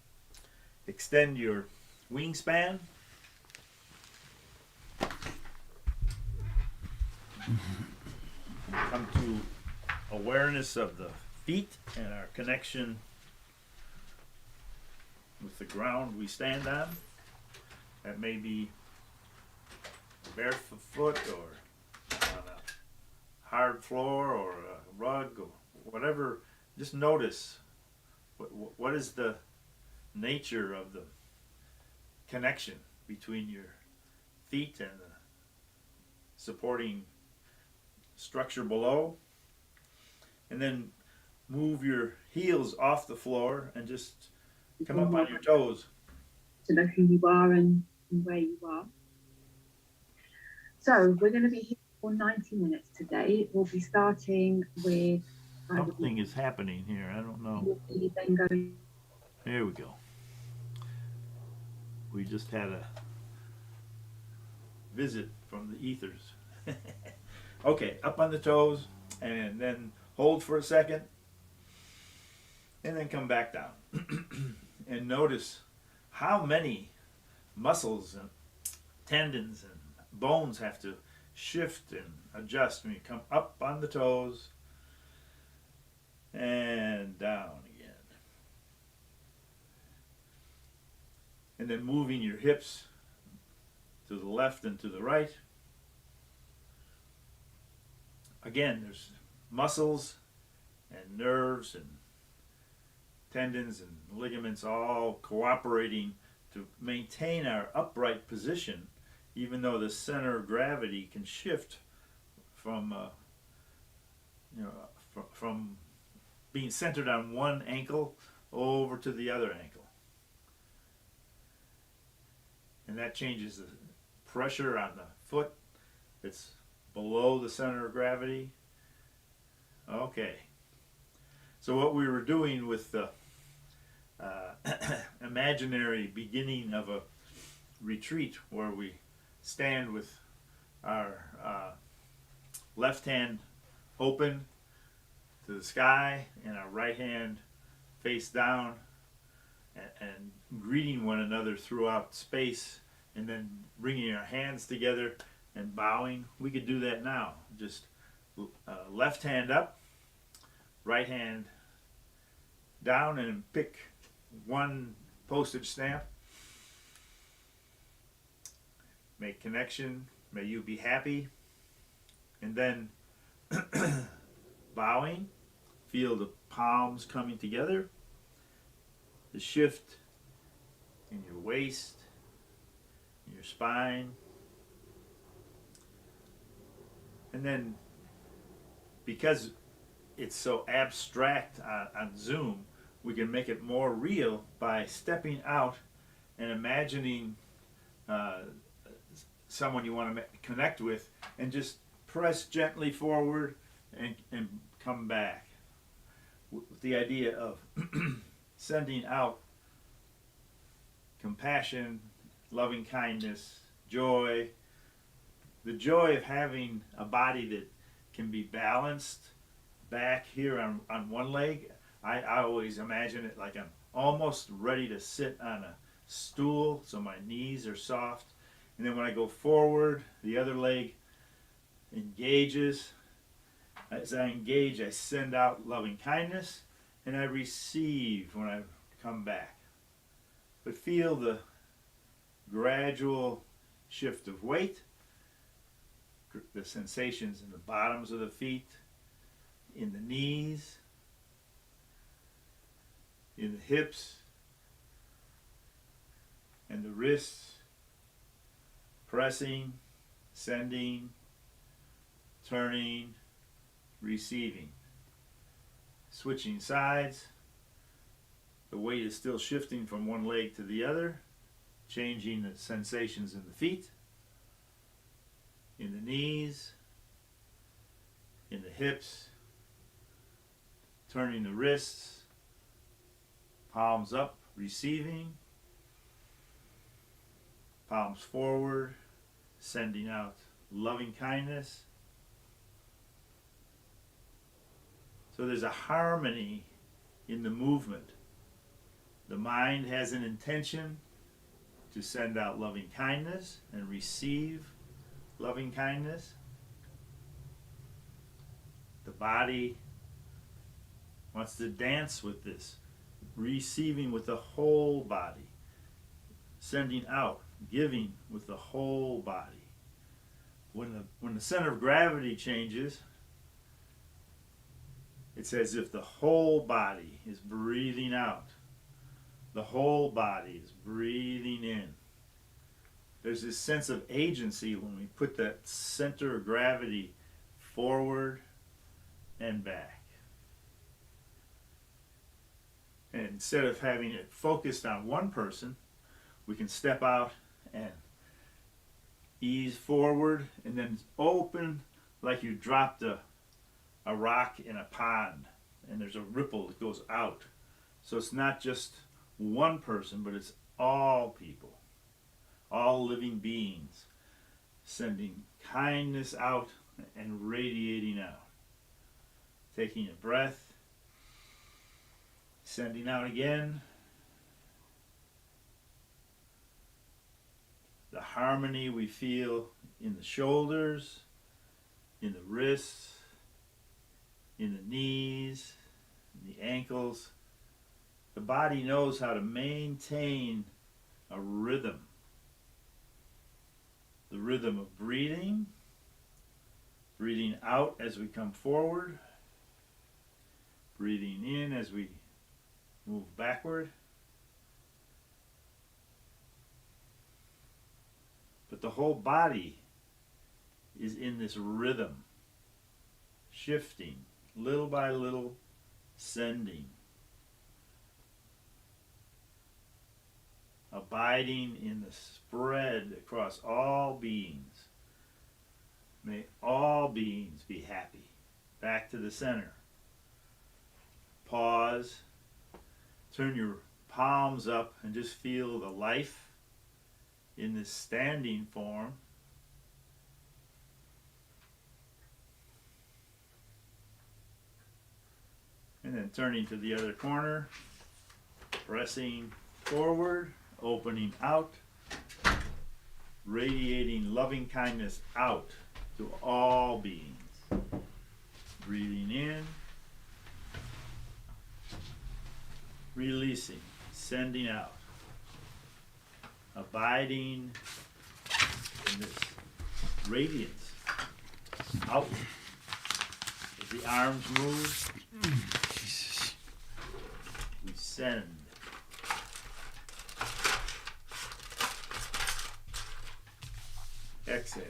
extend your wingspan. Come to awareness of the feet and our connection with the ground we stand on. That may be barefoot or on a hard floor or a rug or whatever. Just notice what is the nature of the connection between your feet and the supporting structure below. And then move your heels off the floor and just come up on your toes. To know who you are and where you are. So we're going to be here for 90 minutes today. We'll be starting with... Something is happening here. I don't know. Then going... There we go. We just had a visit from the ethers. Okay, up on the toes and then hold for a second and then come back down. And notice how many muscles and tendons and bones have to shift and adjust when you come up on the toes and down again. And then moving your hips to the left and to the right. Again, there's muscles and nerves and tendons and ligaments all cooperating to maintain our upright position, even though the center of gravity can shift from from being centered on one ankle over to the other ankle. And that changes the pressure on the foot. It's below the center of gravity. Okay. So what we were doing with the imaginary beginning of a retreat where we stand with our left hand open to the sky and our right hand face down, and greeting one another throughout space, and then bringing our hands together and bowing. We could do that now. Just left hand up, right hand down, and pick one postage stamp. Make connection. May you be happy. And then bowing. Feel the palms coming together. The shift in your waist, in your spine. And then, because it's so abstract on Zoom, we can make it more real by stepping out and imagining someone you want to connect with, and just press gently forward and come back. With the idea of sending out compassion, loving kindness, joy, the joy of having a body that can be balanced back here on one leg. I always imagine it like I'm almost ready to sit on a stool, so my knees are soft. And then when I go forward, the other leg engages. As I engage, I send out loving kindness, and I receive when I come back. But feel the gradual shift of weight, the sensations in the bottoms of the feet, in the knees, in the hips, and the wrists, pressing, sending, turning, receiving. Switching sides, the weight is still shifting from one leg to the other, changing the sensations in the feet, in the knees, in the hips, turning the wrists, palms up, receiving, palms forward, sending out loving kindness. So there's a harmony in the movement. The mind has an intention to send out loving kindness and receive loving kindness. The body wants to dance with this, receiving with the whole body, sending out, giving with the whole body. When the center of gravity changes, it's as if the whole body is breathing out. The whole body is breathing in. There's this sense of agency when we put that center of gravity forward and back. And instead of having it focused on one person, we can step out and ease forward and then open like you dropped a rock in a pond and there's a ripple that goes out. So it's not just one person, but it's all people, all living beings, sending kindness out and radiating out. Taking a breath, sending out again. The harmony we feel in the shoulders, in the wrists, in the knees, in the ankles. The body knows how to maintain a rhythm. The rhythm of breathing, breathing out as we come forward, breathing in as we move backward. But the whole body is in this rhythm, shifting, little by little, sending, abiding in the spread across all beings. May all beings be happy. Back to the center. Pause. Turn your palms up and just feel the life in this standing form. And then turning to the other corner, pressing forward, opening out, radiating loving kindness out to all beings. Breathing in, releasing, sending out, abiding in this radiance outward. As the arms move, we send. Exhale.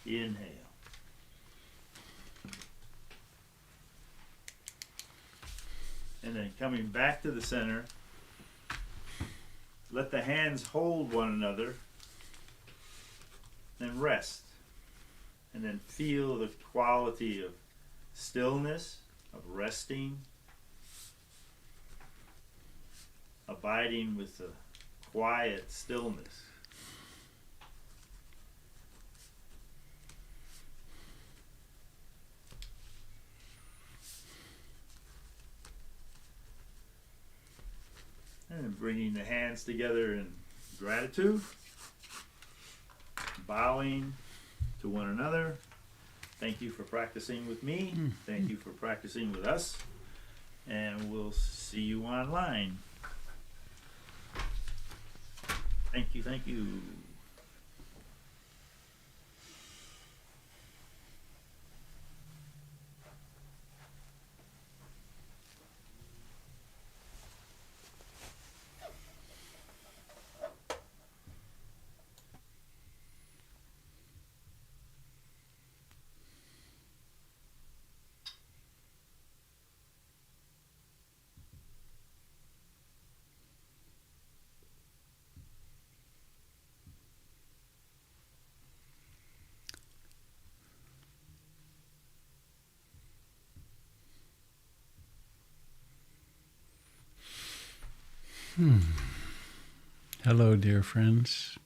Inhale. And then coming back to the center, let the hands hold one another, then rest. And then feel the quality of stillness, of resting, abiding with the quiet stillness. And bringing the hands together in gratitude, bowing to one another. Thank you for practicing with me. Thank you for practicing with us. And we'll see you online. Thank you, thank you. Hello, dear friends.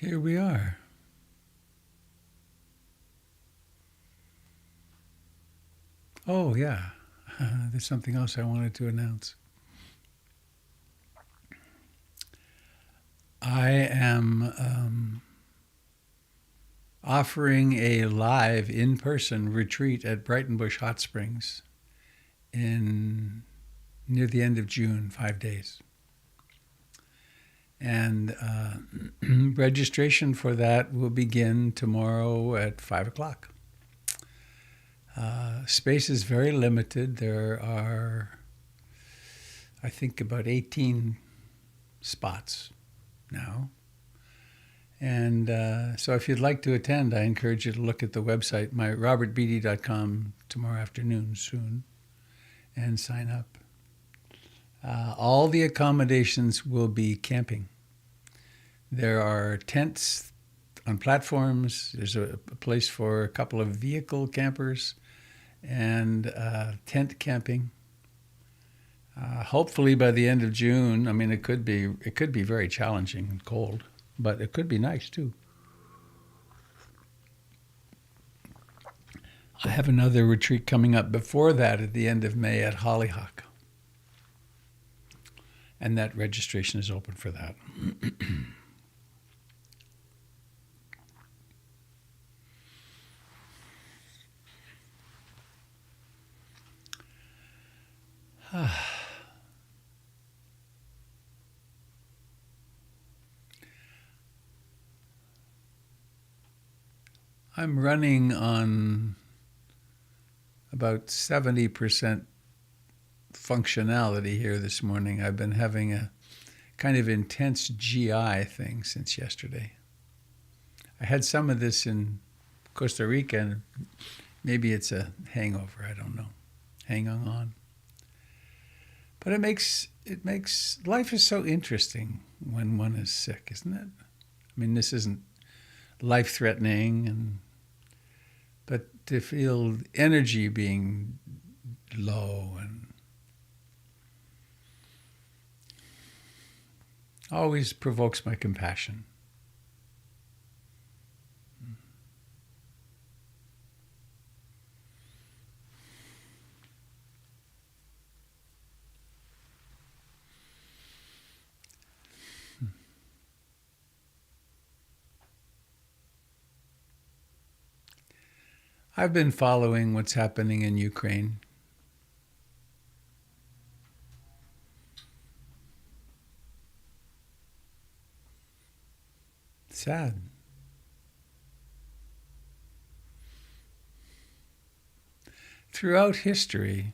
Here we are. Oh, yeah. There's something else I wanted to announce. I am offering a live in-person retreat at Brighton Bush Hot Springs near the end of June, 5 days. And registration for that will begin tomorrow at 5 o'clock. Space is very limited. There are, I think, about 18 spots now. And so if you'd like to attend, I encourage you to look at the website, robertbeatty.com, tomorrow afternoon soon, and sign up. All the accommodations will be camping. There are tents on platforms. There's a place for a couple of vehicle campers and tent camping. Hopefully by the end of June. I mean, it could be very challenging and cold, but it could be nice too. I have another retreat coming up before that at the end of May at Hollyhock. And that registration is open for that. I'm running on about 70% functionality here this morning. I've been having a kind of intense GI thing since yesterday. I had some of this in Costa Rica, and maybe it's a hangover, I don't know. Hang on. But it makes life is so interesting when one is sick, isn't it? I mean, this isn't life-threatening, but to feel energy being low and always provokes my compassion. I've been following what's happening in Ukraine. Sad. Throughout history,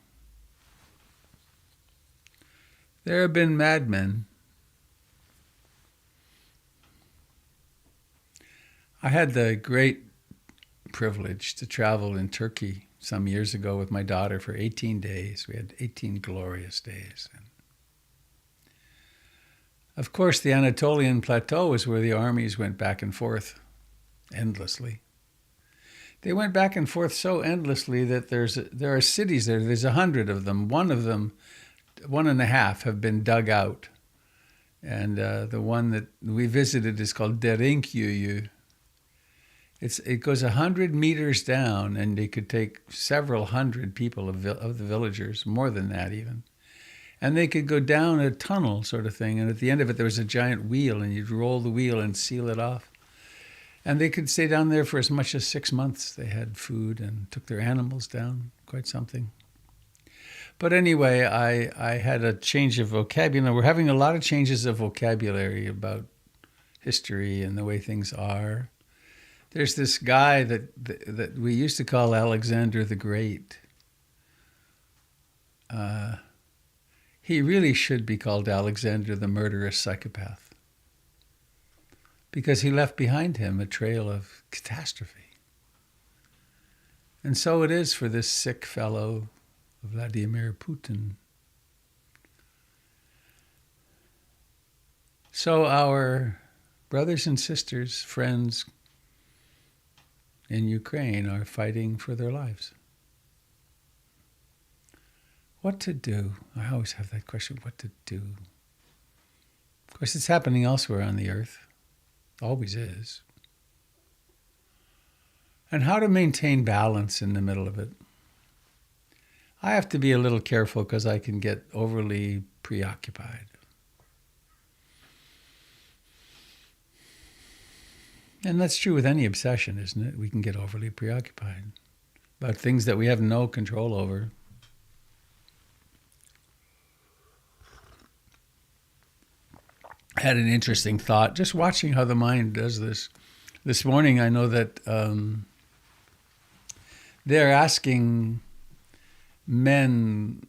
there have been madmen. I had the great privilege to travel in Turkey some years ago with my daughter for 18 days. We had 18 glorious days. And of course, the Anatolian Plateau is where the armies went back and forth endlessly. They went back and forth so endlessly that there are cities there. There's 100 of them. One of them, 1.5, have been dug out. And the one that we visited is called Derinkyuyu. It goes 100 meters down, and they could take several hundred people of the villagers, more than that even. And they could go down a tunnel sort of thing, and at the end of it there was a giant wheel, and you'd roll the wheel and seal it off. And they could stay down there for as much as 6 months. They had food and took their animals down, quite something. But anyway, I had a change of vocabulary. We're having a lot of changes of vocabulary about history and the way things are. There's this guy that we used to call Alexander the Great. He really should be called Alexander the Murderous Psychopath, because he left behind him a trail of catastrophe. And so it is for this sick fellow, Vladimir Putin. So our brothers and sisters, friends in Ukraine are fighting for their lives. What to do? I always have that question, what to do? Of course, it's happening elsewhere on the earth. Always is. And how to maintain balance in the middle of it. I have to be a little careful because I can get overly preoccupied. And that's true with any obsession, isn't it? We can get overly preoccupied about things that we have no control over. I had an interesting thought, just watching how the mind does this. This morning, I know that they're asking men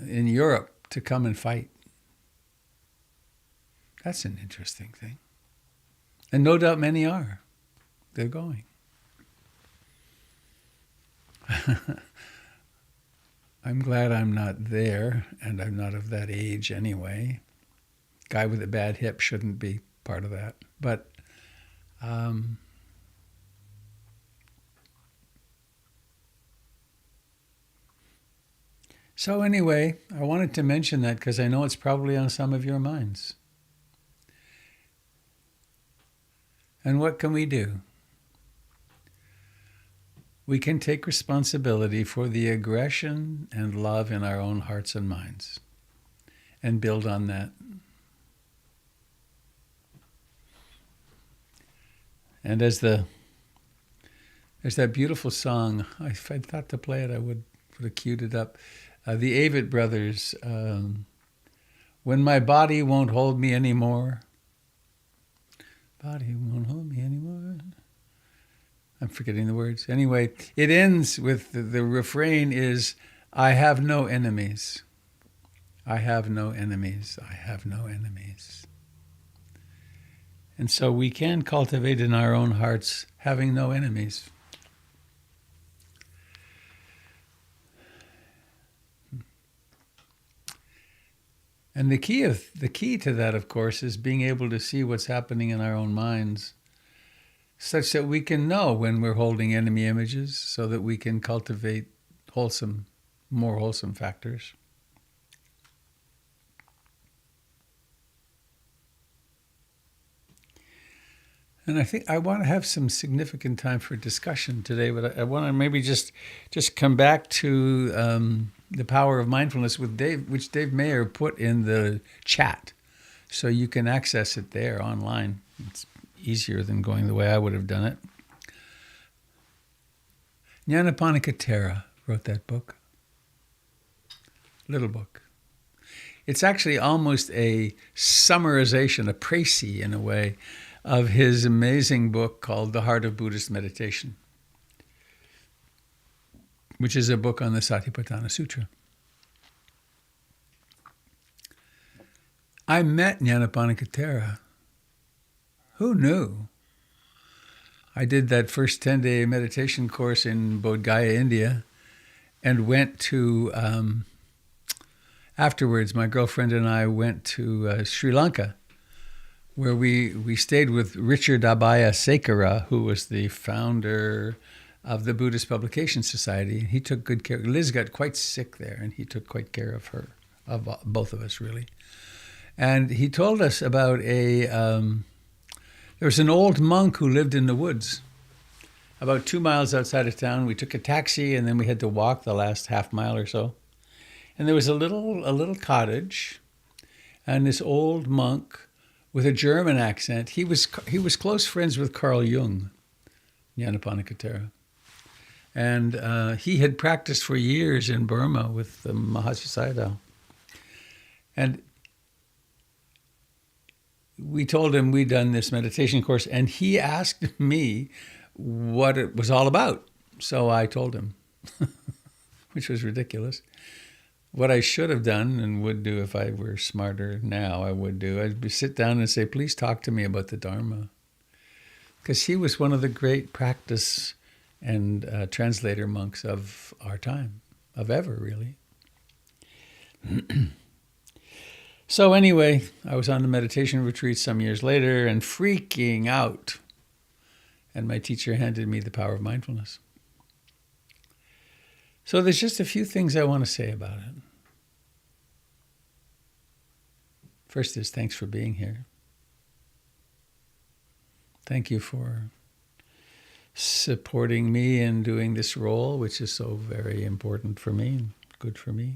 in Europe to come and fight. That's an interesting thing. And no doubt many are. They're going. I'm glad I'm not there, and I'm not of that age anyway. Guy with a bad hip shouldn't be part of that. But So anyway, I wanted to mention that because I know it's probably on some of your minds. And what can we do? We can take responsibility for the aggression and love in our own hearts and minds and build on that. And there's that beautiful song. If I'd thought to play it, I would have queued it up. The Avett Brothers, when my body won't hold me anymore. Body won't hold me anymore. I'm forgetting the words. Anyway, it ends with the refrain is, I have no enemies. I have no enemies. I have no enemies. And so we can cultivate in our own hearts having no enemies. And the key to that, of course, is being able to see what's happening in our own minds, such that we can know when we're holding enemy images, so that we can cultivate more wholesome factors. And I think I want to have some significant time for discussion today, but I want to maybe just come back to the power of mindfulness with Dave, which Dave Mayer put in the chat. So you can access it there online. It's easier than going the way I would have done it. Nyanaponika Thera wrote that book. Little book. It's actually almost a summarization, a précis in a way, of his amazing book called The Heart of Buddhist Meditation, which is a book on the Satipatthana Sutra. I met Nyanaponika Thera. Who knew? I did that first 10-day meditation course in Bodh Gaya, India, and went to, afterwards, my girlfriend and I went to Sri Lanka, where we stayed with Richard Abaya Sekara, who was the founder of the Buddhist Publication Society. He took good care. Liz got quite sick there, and he took quite care of her, of both of us, really. And he told us about there was an old monk who lived in the woods, about 2 miles outside of town. We took a taxi, and then we had to walk the last half mile or so. And there was a little cottage, and this old monk with a German accent. He was close friends with Carl Jung, Nyanaponika Thera. And he had practiced for years in Burma with the Mahasi Sayadaw. And we told him we'd done this meditation course, and he asked me what it was all about. So I told him, which was ridiculous. What I should have done and would do if I were smarter now, I'd sit down and say, please talk to me about the Dharma. Because he was one of the great practice and translator monks of our time, of ever, really. So anyway, I was on the meditation retreat some years later and freaking out. And my teacher handed me The Power of Mindfulness. So there's just a few things I want to say about it. First is thanks for being here. Thank you for supporting me in doing this role, which is so very important for me and good for me.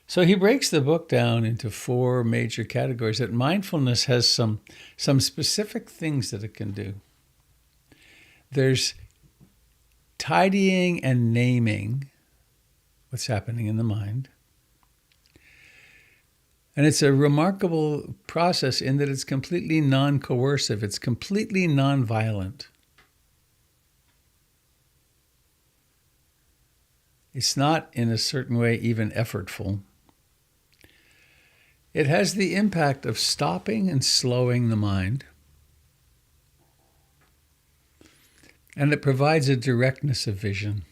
So he breaks the book down into 4 major categories. That mindfulness has some specific things that it can do. There's tidying and naming what's happening in the mind. And it's a remarkable process in that it's completely non-coercive. It's completely non-violent. It's not, in a certain way, even effortful. It has the impact of stopping and slowing the mind. And it provides a directness of vision.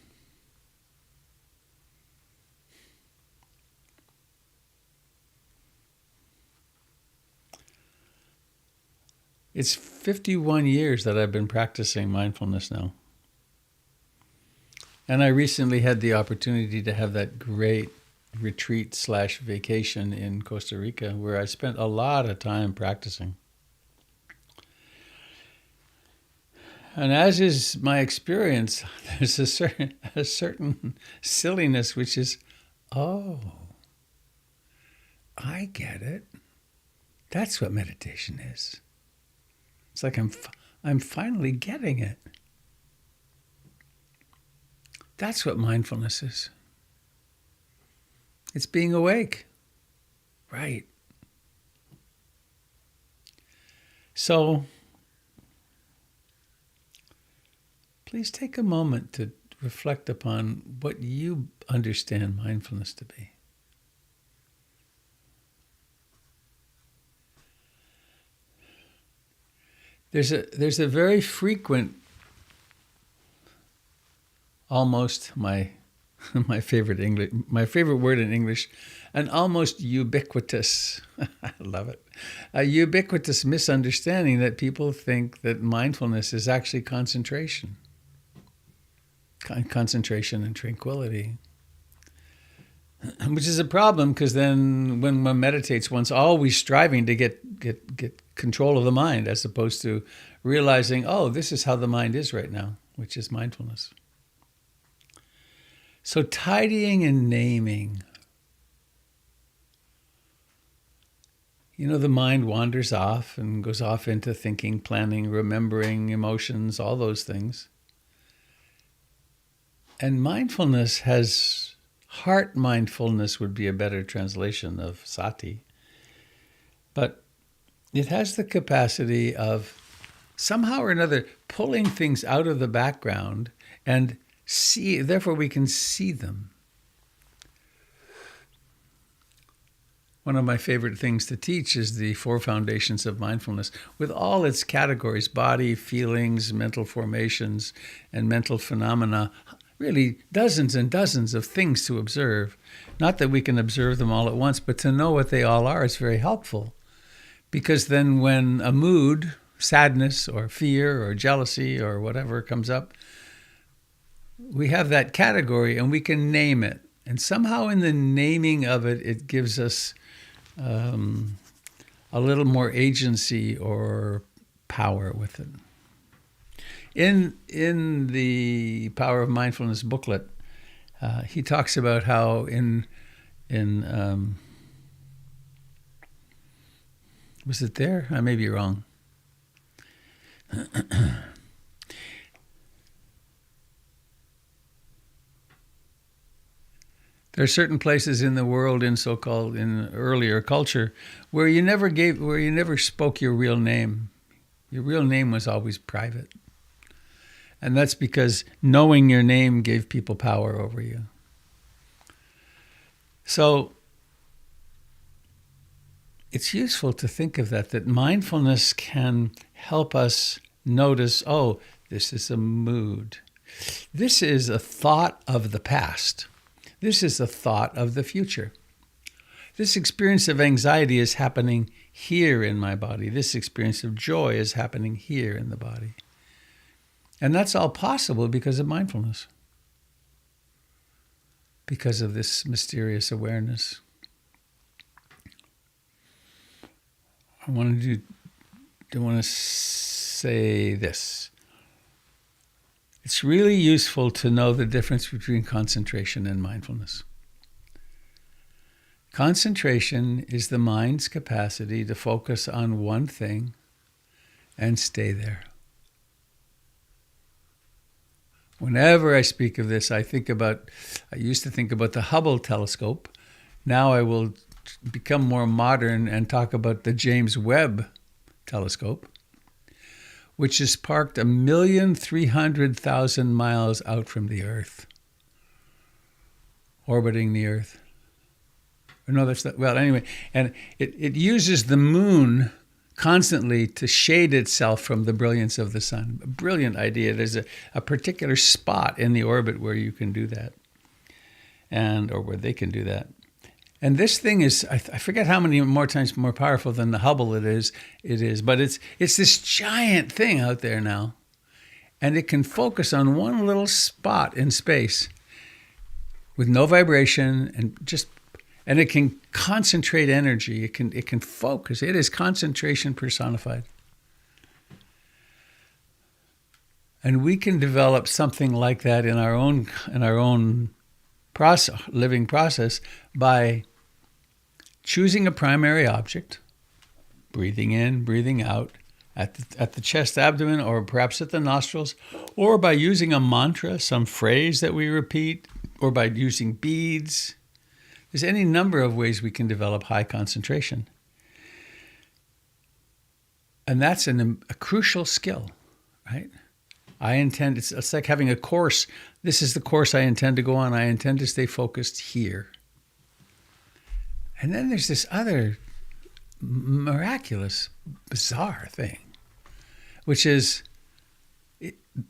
It's 51 years that I've been practicing mindfulness now. And I recently had the opportunity to have that great retreat/vacation in Costa Rica where I spent a lot of time practicing. And as is my experience, there's a certain silliness which is, oh, I get it. That's what meditation is. It's like I'm finally getting it. That's what mindfulness is. It's being awake. Right. So, please take a moment to reflect upon what you understand mindfulness to be. There's a very frequent, almost my favorite word in English, an almost ubiquitous, I love it, a ubiquitous misunderstanding that people think that mindfulness is actually concentration and tranquility, which is a problem because then when one meditates, one's always striving to get control of the mind as opposed to realizing, oh, this is how the mind is right now, which is mindfulness. So tidying and naming. The mind wanders off and goes off into thinking, planning, remembering, emotions, all those things. And mindfulness has, heart mindfulness would be a better translation of sati. But it has the capacity of somehow or another pulling things out of the background and therefore we can see them. One of my favorite things to teach is the 4 foundations of mindfulness with all its categories, body, feelings, mental formations, and mental phenomena. Really dozens and dozens of things to observe. Not that we can observe them all at once, but to know what they all are is very helpful. Because then when a mood, sadness or fear or jealousy or whatever comes up, we have that category and we can name it. And somehow in the naming of it, it gives us a little more agency or power with it. In the Power of Mindfulness booklet, he talks about how was it there? I may be wrong. There are certain places in the world in earlier culture where you never spoke your real name. Your real name was always private. And that's because knowing your name gave people power over you. So it's useful to think of that mindfulness can help us notice, oh, this is a mood. This is a thought of the past. This is a thought of the future. This experience of anxiety is happening here in my body. This experience of joy is happening here in the body. And that's all possible because of mindfulness, because of this mysterious awareness. I want to say this. It's really useful to know the difference between concentration and mindfulness. Concentration is the mind's capacity to focus on one thing and stay there. Whenever I speak of this, I used to think about the Hubble telescope. Now I will become more modern and talk about the James Webb telescope, which is parked 1,300,000 miles out from the Earth, orbiting the Earth. No, that's not, well, anyway, and it uses the moon constantly to shade itself from the brilliance of the sun. A brilliant idea. There's a particular spot in the orbit where you can do that, or where they can do that. And this thing is, I forget how many more times more powerful than the Hubble it is, but it's this giant thing out there now. And it can focus on one little spot in space with no vibration and it can concentrate energy. It can focus. It is concentration personified. And we can develop something like that in our own living process by choosing a primary object, breathing in, breathing out, at the chest, abdomen, or perhaps at the nostrils, or by using a mantra, some phrase that we repeat, or by using beads. There's any number of ways we can develop high concentration. And that's a crucial skill, right? It's like having a course. This is the course I intend to go on. I intend to stay focused here. And then there's this other miraculous, bizarre thing, which is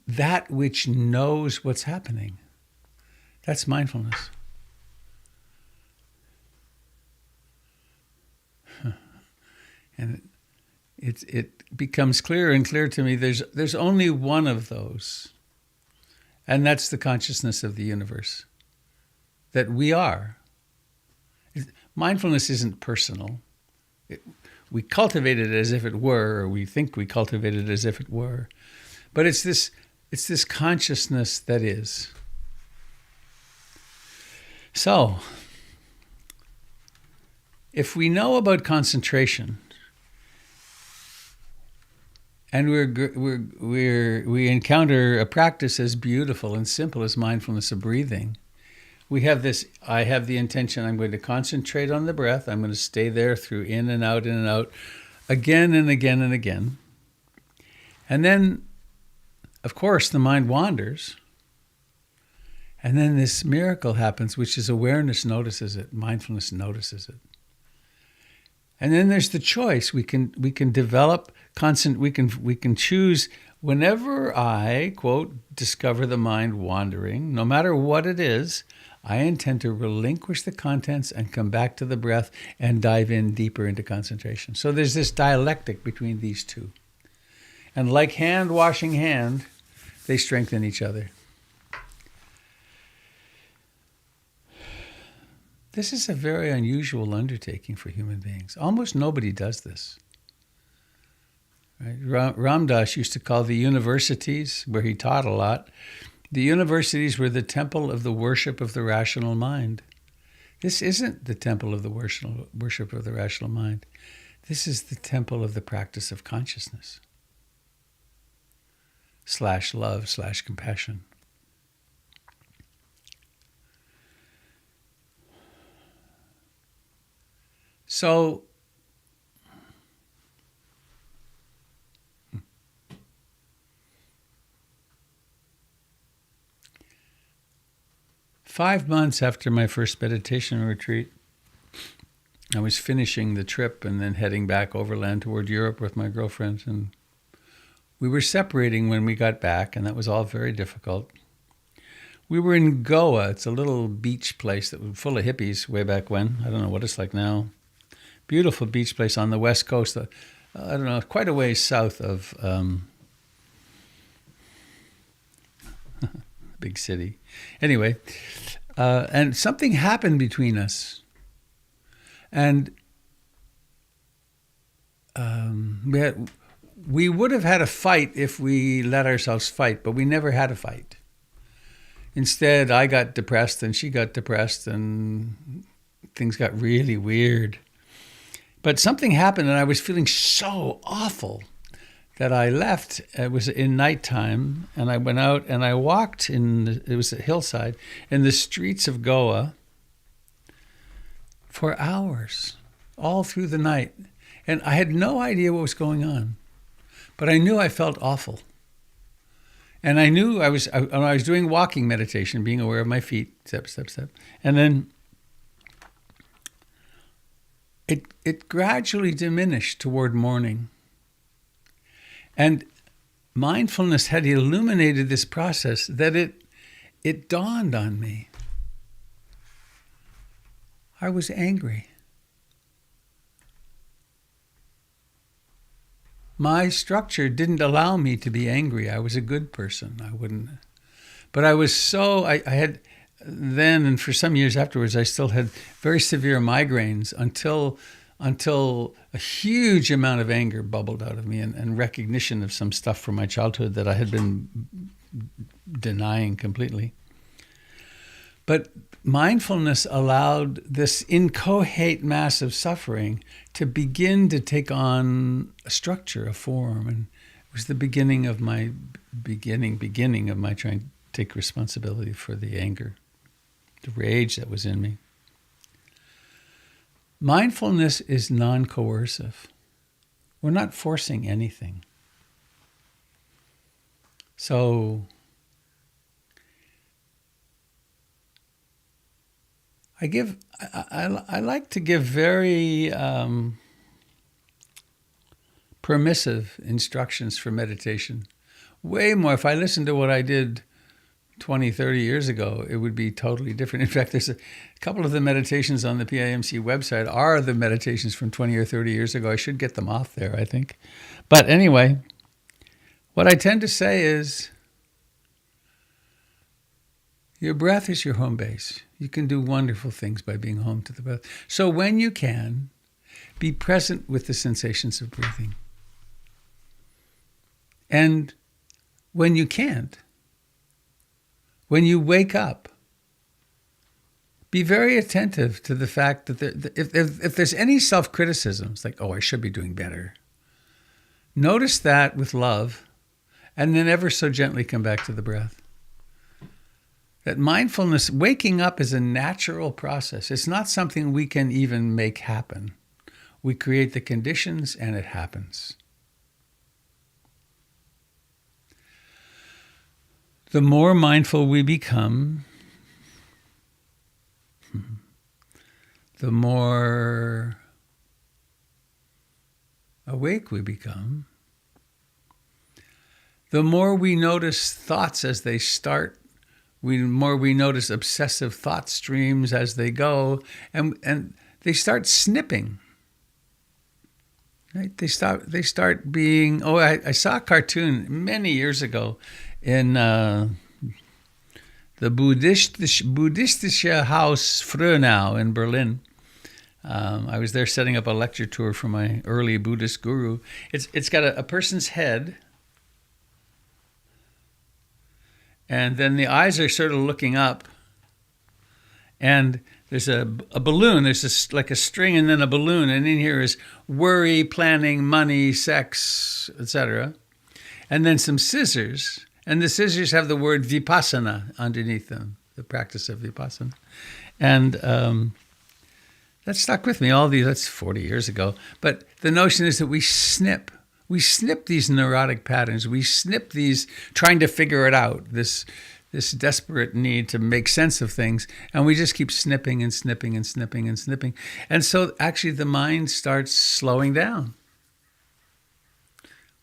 that which knows what's happening. That's mindfulness. And it becomes clearer and clearer to me. There's only one of those, and that's the consciousness of the universe, that we are. Mindfulness isn't personal. We cultivate it as if it were, or we think we cultivate it as if it were. But it's this consciousness that is. So, if we know about concentration, and we encounter a practice as beautiful and simple as mindfulness of breathing, I have the intention, I'm going to concentrate on the breath. I'm going to stay there through in and out, again and again and again. And then, of course, the mind wanders. And then this miracle happens, which is awareness notices it, mindfulness notices it. And then there's the choice. We can develop we can choose whenever I, quote, discover the mind wandering, no matter what it is, I intend to relinquish the contents and come back to the breath and dive in deeper into concentration. So there's this dialectic between these two. And like hand washing hand, they strengthen each other. This is a very unusual undertaking for human beings. Almost nobody does this. Right? Ram Dass used to call the universities, where he taught a lot, the universities were the temple of the worship of the rational mind. This isn't the temple of the worship of the rational mind. This is the temple of the practice of consciousness. /love/compassion. So, 5 months after my first meditation retreat, I was finishing the trip and then heading back overland toward Europe with my girlfriend. And we were separating when we got back, and that was all very difficult. We were in Goa. It's a little beach place that was full of hippies way back when. I don't know what it's like now. Beautiful beach place on the west coast. I don't know, quite a ways south of big city. Anyway, and something happened between us. And we would have had a fight if we let ourselves fight, but we never had a fight. Instead, I got depressed and she got depressed and things got really weird. But something happened and I was feeling so awful that I left. It was in nighttime and I went out and I walked it was a hillside, in the streets of Goa for hours, all through the night. And I had no idea what was going on, but I knew I felt awful. And I knew I was doing walking meditation, being aware of my feet, step, step, step. And then it gradually diminished toward morning. And mindfulness had illuminated this process that it dawned on me. I was angry. my structure didn't allow me to be angry. I was a good person. I wouldn't. But I was so, I had then, and for some years afterwards, I still had very severe migraines until a huge amount of anger bubbled out of me and recognition of some stuff from my childhood that I had been denying completely. But mindfulness allowed this inchoate mass of suffering to begin to take on a structure, a form. And it was the beginning of my trying to take responsibility for the anger, the rage that was in me. Mindfulness is non-coercive. We're not forcing anything. So I like to give very permissive instructions for meditation. Way more. If I listened to what I did 20, 30 years ago, it would be totally different. In fact, there's a couple of the meditations on the PIMC website are the meditations from 20 or 30 years ago. I should get them off there, I think. But anyway, what I tend to say is, your breath is your home base. You can do wonderful things by being home to the breath. So when you can, be present with the sensations of breathing. And when you can't, when you wake up, be very attentive to the fact that if there's any self-criticism, it's like, oh, I should be doing better. Notice that with love, and then ever so gently come back to the breath. That mindfulness, waking up is a natural process. It's not something we can even make happen. We create the conditions and it happens. The more mindful we become, the more awake we become, the more we notice thoughts as they start, the more we notice obsessive thought streams as they go, and they start snipping. Right? They start being. Oh, I saw a cartoon many years ago in the Buddhistische Haus Frönau in Berlin. I was there setting up a lecture tour for my early Buddhist guru. It's got a person's head. And then the eyes are sort of looking up. And there's a balloon. There's like a string and then a balloon. And in here is worry, planning, money, sex, etc. And then some scissors. And the scissors have the word vipassana underneath them, the practice of vipassana. And that stuck with me. That's 40 years ago. But the notion is that we snip these neurotic patterns. We snip these trying to figure it out, this desperate need to make sense of things. And we just keep snipping and snipping and snipping and snipping. And so actually the mind starts slowing down.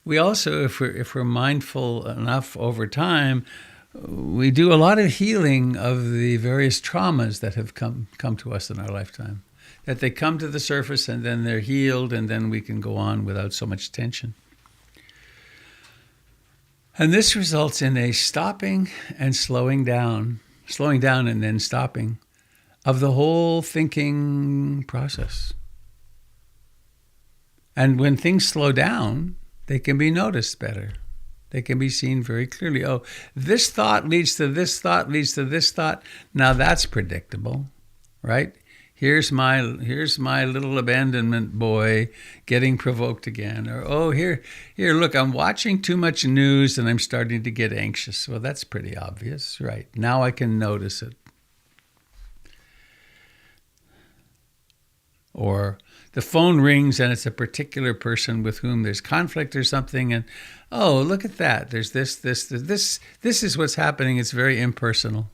We also, if we're mindful enough over time, we do a lot of healing of the various traumas that have come to us in our lifetime. That they come to the surface and then they're healed and then we can go on without so much tension. And this results in a stopping and slowing down and then stopping of the whole thinking process. And when things slow down, they can be noticed better. They can be seen very clearly. Oh, this thought leads to this thought leads to this thought. Now that's predictable, right? Here's my little abandonment boy getting provoked again. Or, oh, here, look, I'm watching too much news and I'm starting to get anxious. Well, that's pretty obvious, right? Now I can notice it. Or the phone rings and it's a particular person with whom there's conflict or something. And, oh, look at that. There's this is what's happening. It's very impersonal.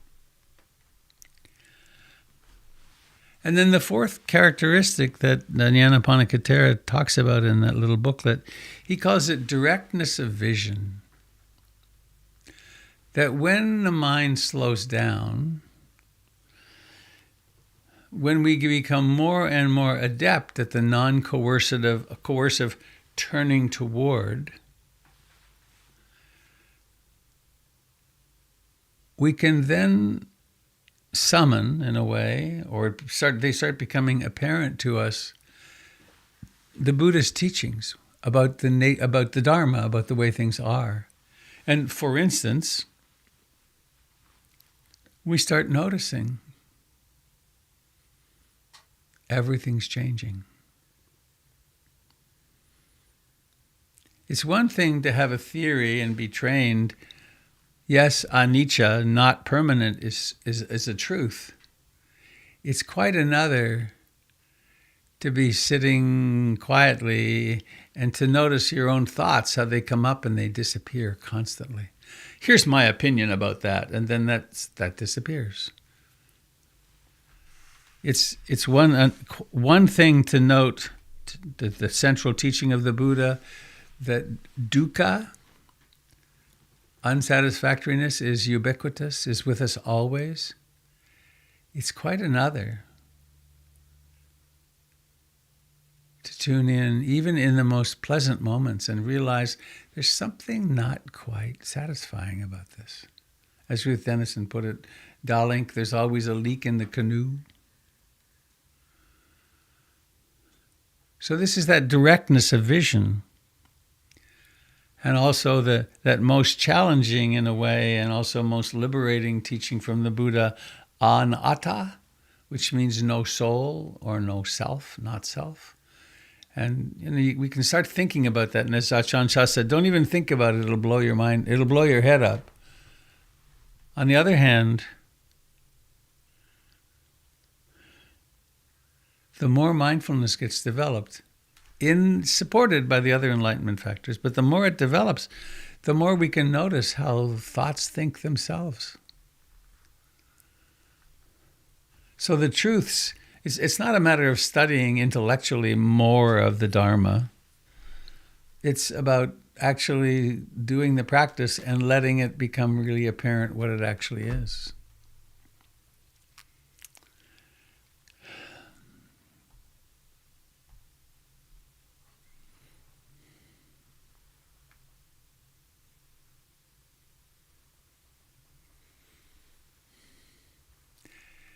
And then the fourth characteristic that Nyanaponika talks about in that little booklet, he calls it directness of vision. That when the mind slows down, when we become more and more adept at the non-coercive turning toward, we can then summon, in a way, or they start becoming apparent to us, the Buddhist teachings about the Dharma, about the way things are. And for instance, we start noticing everything's changing. It's one thing to have a theory and be trained. Yes, anicca, not permanent, is a truth. It's quite another to be sitting quietly and to notice your own thoughts, how they come up and they disappear constantly. Here's my opinion about that, and then that disappears. It's one thing to note the central teaching of the Buddha, that dukkha, unsatisfactoriness, is ubiquitous, is with us always. It's quite another to tune in, even in the most pleasant moments, and realize there's something not quite satisfying about this. As Ruth Denison put it, Dalink, there's always a leak in the canoe. So this is that directness of vision. And also that most challenging, in a way, and also most liberating teaching from the Buddha, anatta, which means no soul or no self, not self. And we can start thinking about that. And as Ajahn Chah said, don't even think about it, it'll blow your mind, it'll blow your head up. On the other hand, the more mindfulness gets developed, supported by the other enlightenment factors, but the more it develops, the more we can notice how thoughts think themselves. So the truths, it's not a matter of studying intellectually more of the Dharma. It's about actually doing the practice and letting it become really apparent what it actually is.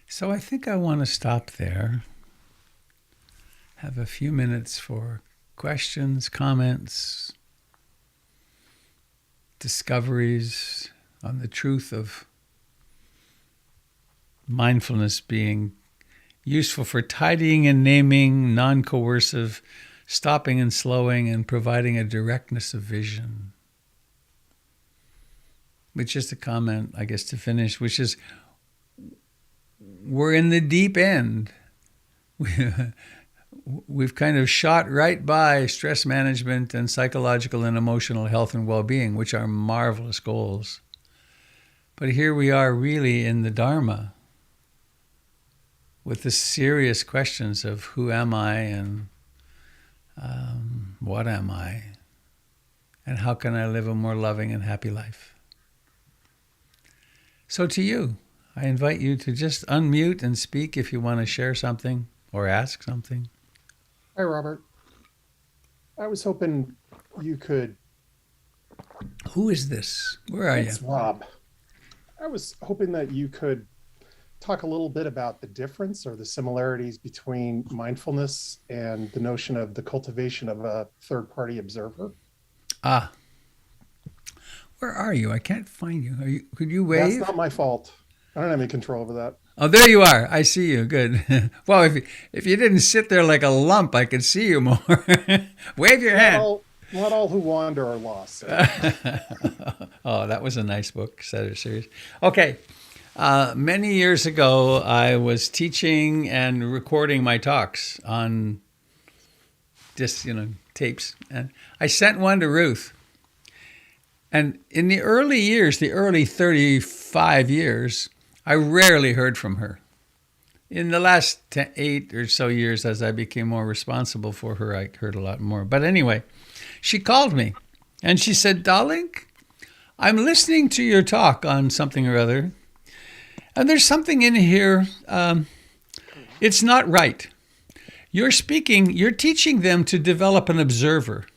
So I think I want to stop there, have a few minutes for questions, comments, discoveries on the truth of mindfulness being useful for tidying and naming, non-coercive, stopping and slowing, and providing a directness of vision. But just a comment, I guess, to finish, which is, we're in the deep end. We've kind of shot right by stress management and psychological and emotional health and well-being, which are marvelous goals. But here we are really in the Dharma with the serious questions of who am I and what am I, and how can I live a more loving and happy life. So to you, I invite you to just unmute and speak if you want to share something or ask something. Hi, Robert. I was hoping you could... Who is this? Where are you? It's Rob. I was hoping that you could talk a little bit about the difference or the similarities between mindfulness and the notion of the cultivation of a third-party observer. Ah. Where are you? I can't find you. Could you wave? That's not my fault. I don't have any control over that. Oh, there you are. I see you. Good. Well, if you didn't sit there like a lump, I could see you more. Wave your hand. Not all who wander are lost. So. Oh, that was a nice book, series. Okay. Many years ago, I was teaching and recording my talks on just, tapes. And I sent one to Ruth. And in the early years, the early 35 years, I rarely heard from her. In the last 8 or so years, as I became more responsible for her, I heard a lot more. But anyway, she called me and she said, "Darling, I'm listening to your talk on something or other, and there's something in here, it's not right. You're teaching them to develop an observer.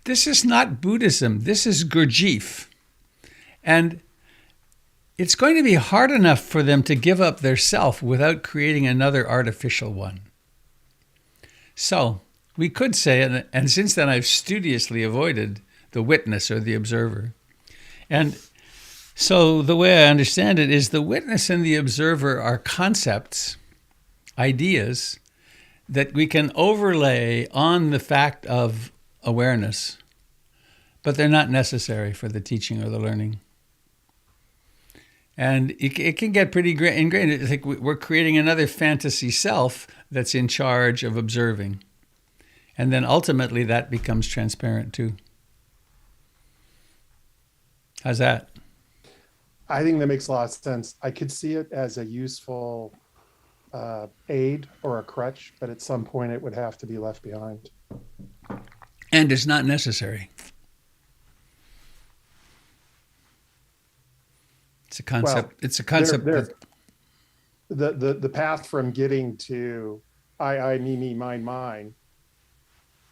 This is not Buddhism. This is Gurdjieff. And it's going to be hard enough for them to give up their self without creating another artificial one. So we could say, and since then I've studiously avoided the witness or the observer. And so the way I understand it is the witness and the observer are concepts, ideas, that we can overlay on the fact of awareness, but they're not necessary for the teaching or the learning. And it can get pretty ingrained. It's like we're creating another fantasy self that's in charge of observing. And then ultimately that becomes transparent too. How's that? I think that makes a lot of sense. I could see it as a useful aid or a crutch, but at some point it would have to be left behind. And it's not necessary. It's a concept. Well, it's a concept. The path from getting to I, me, mine,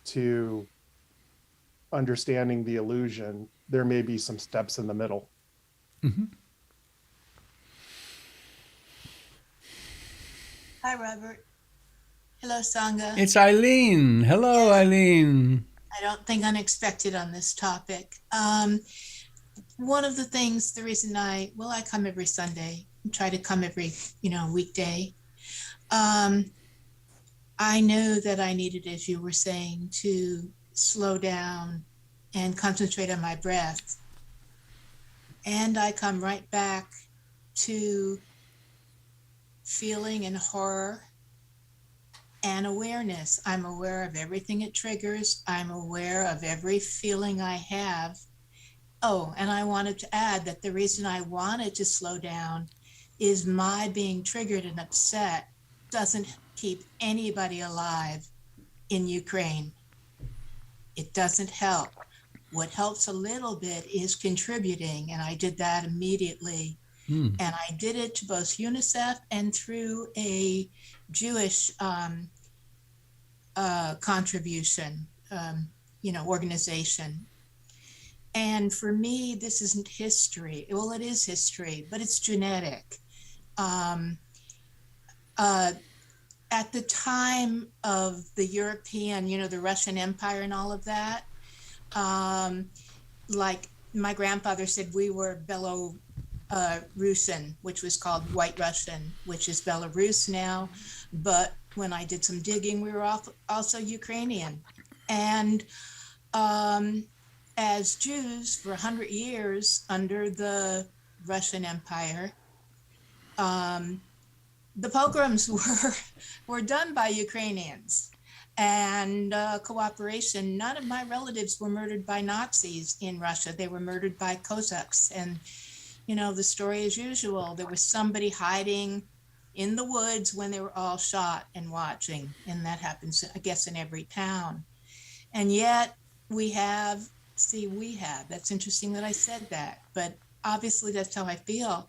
to understanding the illusion, there may be some steps in the middle. Mm-hmm. Hi, Robert. Hello, Sangha. It's Eileen. Hello, Eileen. I don't think unexpected on this topic. One of the things, the reason I come every Sunday, try to come every, weekday. I know that I needed, as you were saying, to slow down and concentrate on my breath. And I come right back to feeling and horror and awareness. I'm aware of everything it triggers. I'm aware of every feeling I have. Oh, and I wanted to add that the reason I wanted to slow down is my being triggered and upset doesn't keep anybody alive in Ukraine. It doesn't help. What helps a little bit is contributing, and I did that immediately. And I did it to both UNICEF and through a Jewish contribution, organization. And for me, this isn't history. Well, it is history, but it's genetic. At the time of the European, the Russian Empire and all of that, like my grandfather said, we were Belarusian, which was called White Russian, which is Belarus now. But when I did some digging, we were also Ukrainian. And as Jews for 100 years under the Russian Empire, the pogroms were done by Ukrainians. And cooperation, none of my relatives were murdered by Nazis in Russia. They were murdered by Cossacks. And, the story as usual, there was somebody hiding in the woods when they were all shot and watching. And that happens, I guess, in every town. And yet that's interesting that I said that, but obviously that's how I feel.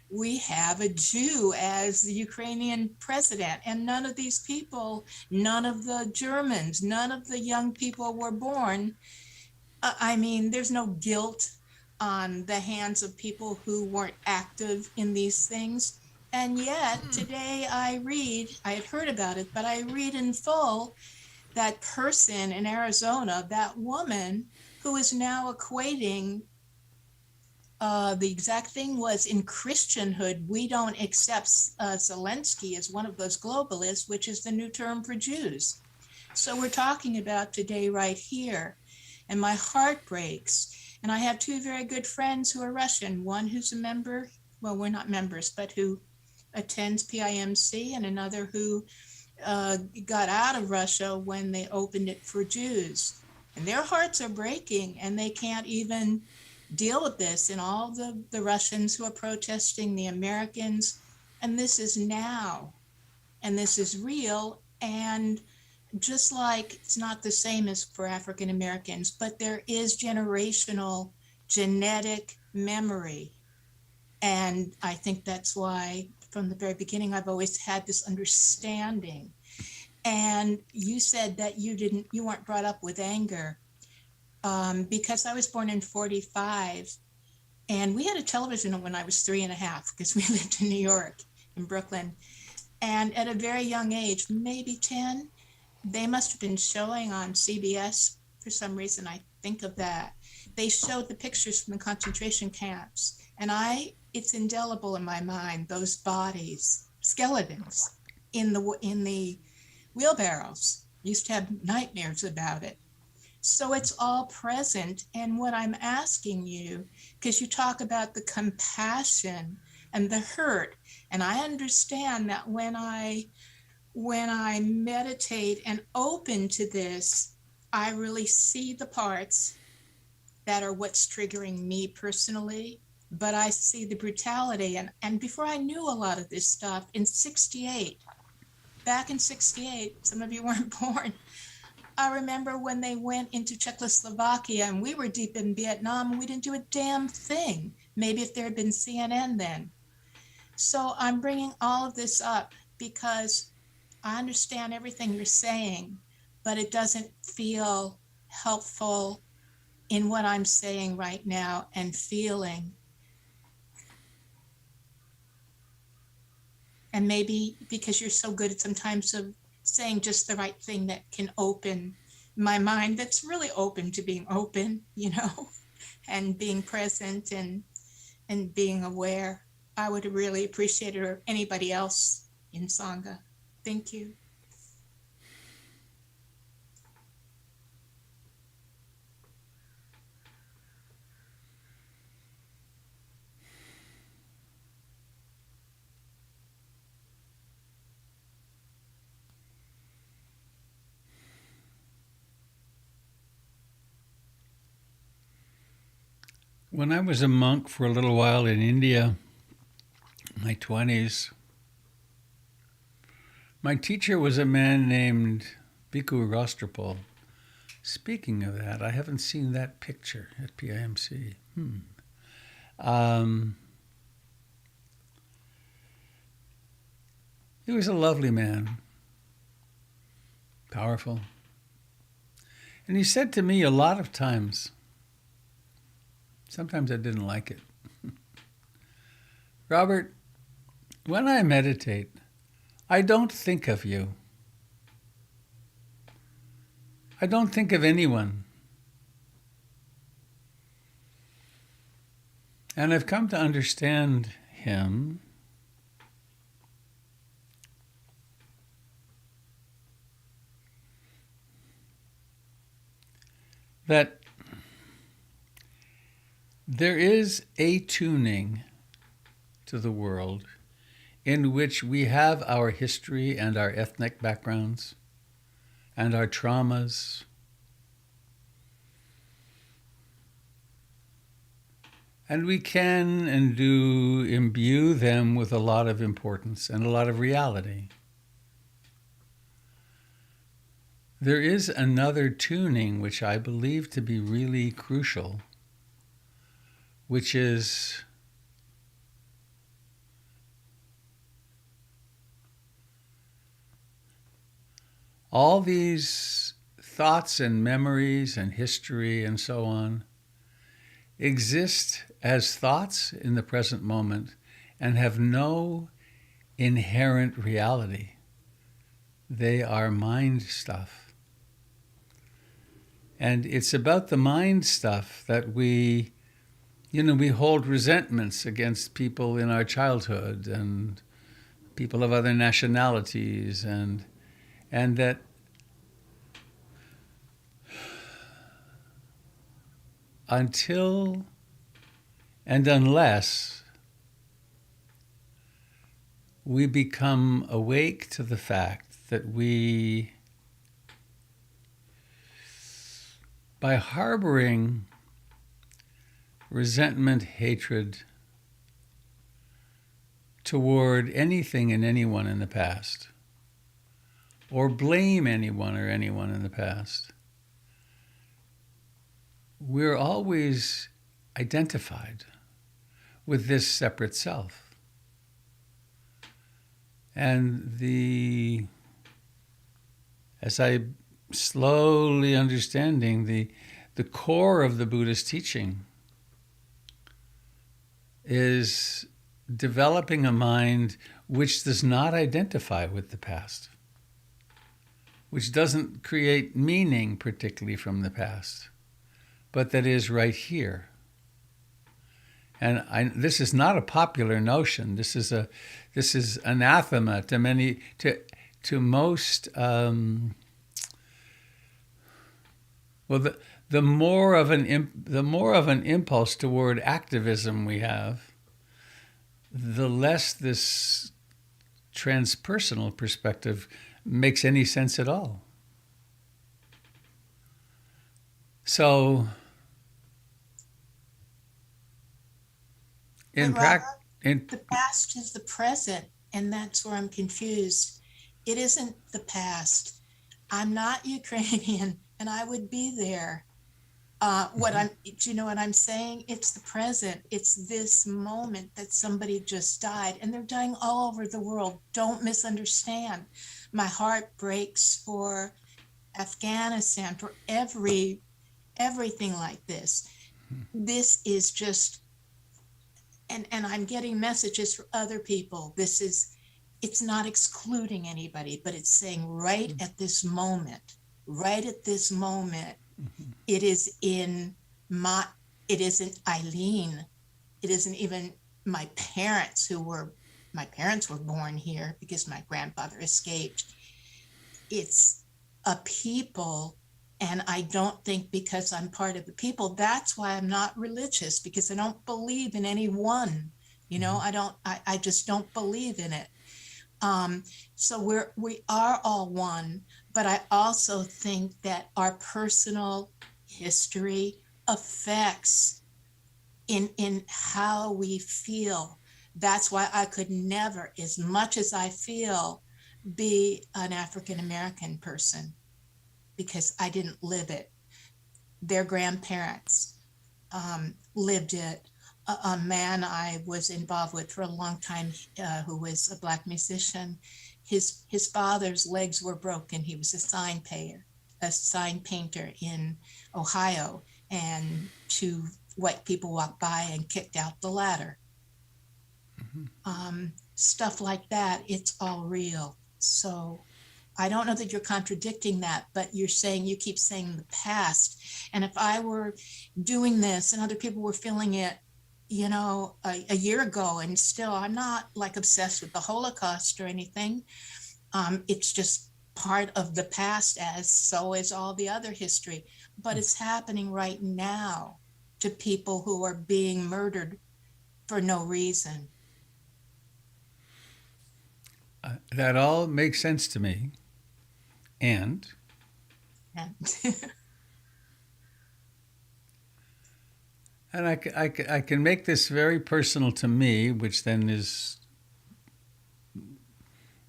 We have a Jew as the Ukrainian president, and none of these people, none of the Germans, none of the young people were born. There's no guilt on the hands of people who weren't active in these things. And yet today I had heard about it, but I read in full that person in Arizona, that woman who is now equating the exact thing was in Christianhood, we don't accept Zelensky as one of those globalists, which is the new term for Jews. So we're talking about today right here. And my heart breaks. And I have two very good friends who are Russian, one who's a member, well, we're not members, but who attends PIMC, and another who got out of Russia when they opened it for Jews. And their hearts are breaking, and they can't even deal with this. And all the Russians who are protesting, the Americans, and this is now, and this is real. And just like it's not the same as for African Americans, but there is generational genetic memory. And I think that's why from the very beginning, I've always had this understanding. And you said that you weren't brought up with anger. because I was born in 45, and we had a television when I was 3.5 because we lived in New York, in Brooklyn. And at a very young age, maybe 10, they must have been showing on CBS for some reason. I think of that. They showed the pictures from the concentration camps, and it's indelible in my mind, those bodies, skeletons in the wheelbarrows. Used to have nightmares about it. So it's all present. And what I'm asking you, because you talk about the compassion and the hurt, and I understand that when I meditate and open to this, I really see the parts that are what's triggering me personally, but I see the brutality. And before I knew a lot of this stuff, back in 68, some of you weren't born, I remember when they went into Czechoslovakia and we were deep in Vietnam and we didn't do a damn thing. Maybe if there had been CNN then. So I'm bringing all of this up because I understand everything you're saying, but it doesn't feel helpful in what I'm saying right now and feeling. And maybe because you're so good at sometimes of saying just the right thing that can open my mind, that's really open to being open, and being present and being aware. I would really appreciate it, or anybody else in Sangha. Thank you. When I was a monk for a little while in India, in my 20s, my teacher was a man named Bhikkhu Rastropal. Speaking of that, I haven't seen that picture at PIMC. He was a lovely man, powerful. And he said to me a lot of times, sometimes I didn't like it, Robert, when I meditate, I don't think of you. I don't think of anyone. And I've come to understand him that there is a tuning to the world in which we have our history and our ethnic backgrounds and our traumas. And we can and do imbue them with a lot of importance and a lot of reality. There is another tuning which I believe to be really crucial, which is all these thoughts and memories and history and so on exist as thoughts in the present moment and have no inherent reality. They are mind stuff. And it's about the mind stuff that we hold resentments against people in our childhood and people of other nationalities and that until and unless we become awake to the fact that we, by harboring resentment, hatred toward anything and anyone in the past, or blame anyone or anyone in the past, we're always identified with this separate self. And as I slowly understanding, the core of the Buddhist teaching is developing a mind which does not identify with the past, which doesn't create meaning particularly from the past, but that is right here. And this is not a popular notion. This is anathema to many, to most. The more of an impulse toward activism we have, the less this transpersonal perspective makes any sense at all. So, the past is the present, and that's where I'm confused. It isn't the past. I'm not Ukrainian, and I would be there. Do you know what I'm saying? It's the present. It's this moment that somebody just died, and they're dying all over the world. Don't misunderstand. My heart breaks for Afghanistan, for everything like this. This is just, and I'm getting messages from other people. It's not excluding anybody, but it's saying right at this moment, it isn't Eileen. It isn't even my parents were born here because my grandfather escaped. It's a people. And I don't think because I'm part of the people, that's why I'm not religious, because I don't believe in any one, I just don't believe in it. So we are all one, but I also think that our personal history affects in how we feel. That's why I could never, as much as I feel, be an African American person, because I didn't live it. Their grandparents lived it. A man I was involved with for a long time, who was a Black musician, his father's legs were broken. He was a sign painter in Ohio, and two white people walked by and kicked out the ladder. Stuff like that, it's all real. So I don't know that you're contradicting that, but you keep saying the past. And if I were doing this and other people were feeling it, a year ago, and still I'm not like obsessed with the Holocaust or anything. It's just part of the past, as so is all the other history. But it's happening right now to people who are being murdered for no reason. That all makes sense to me. And I can make this very personal to me, which then is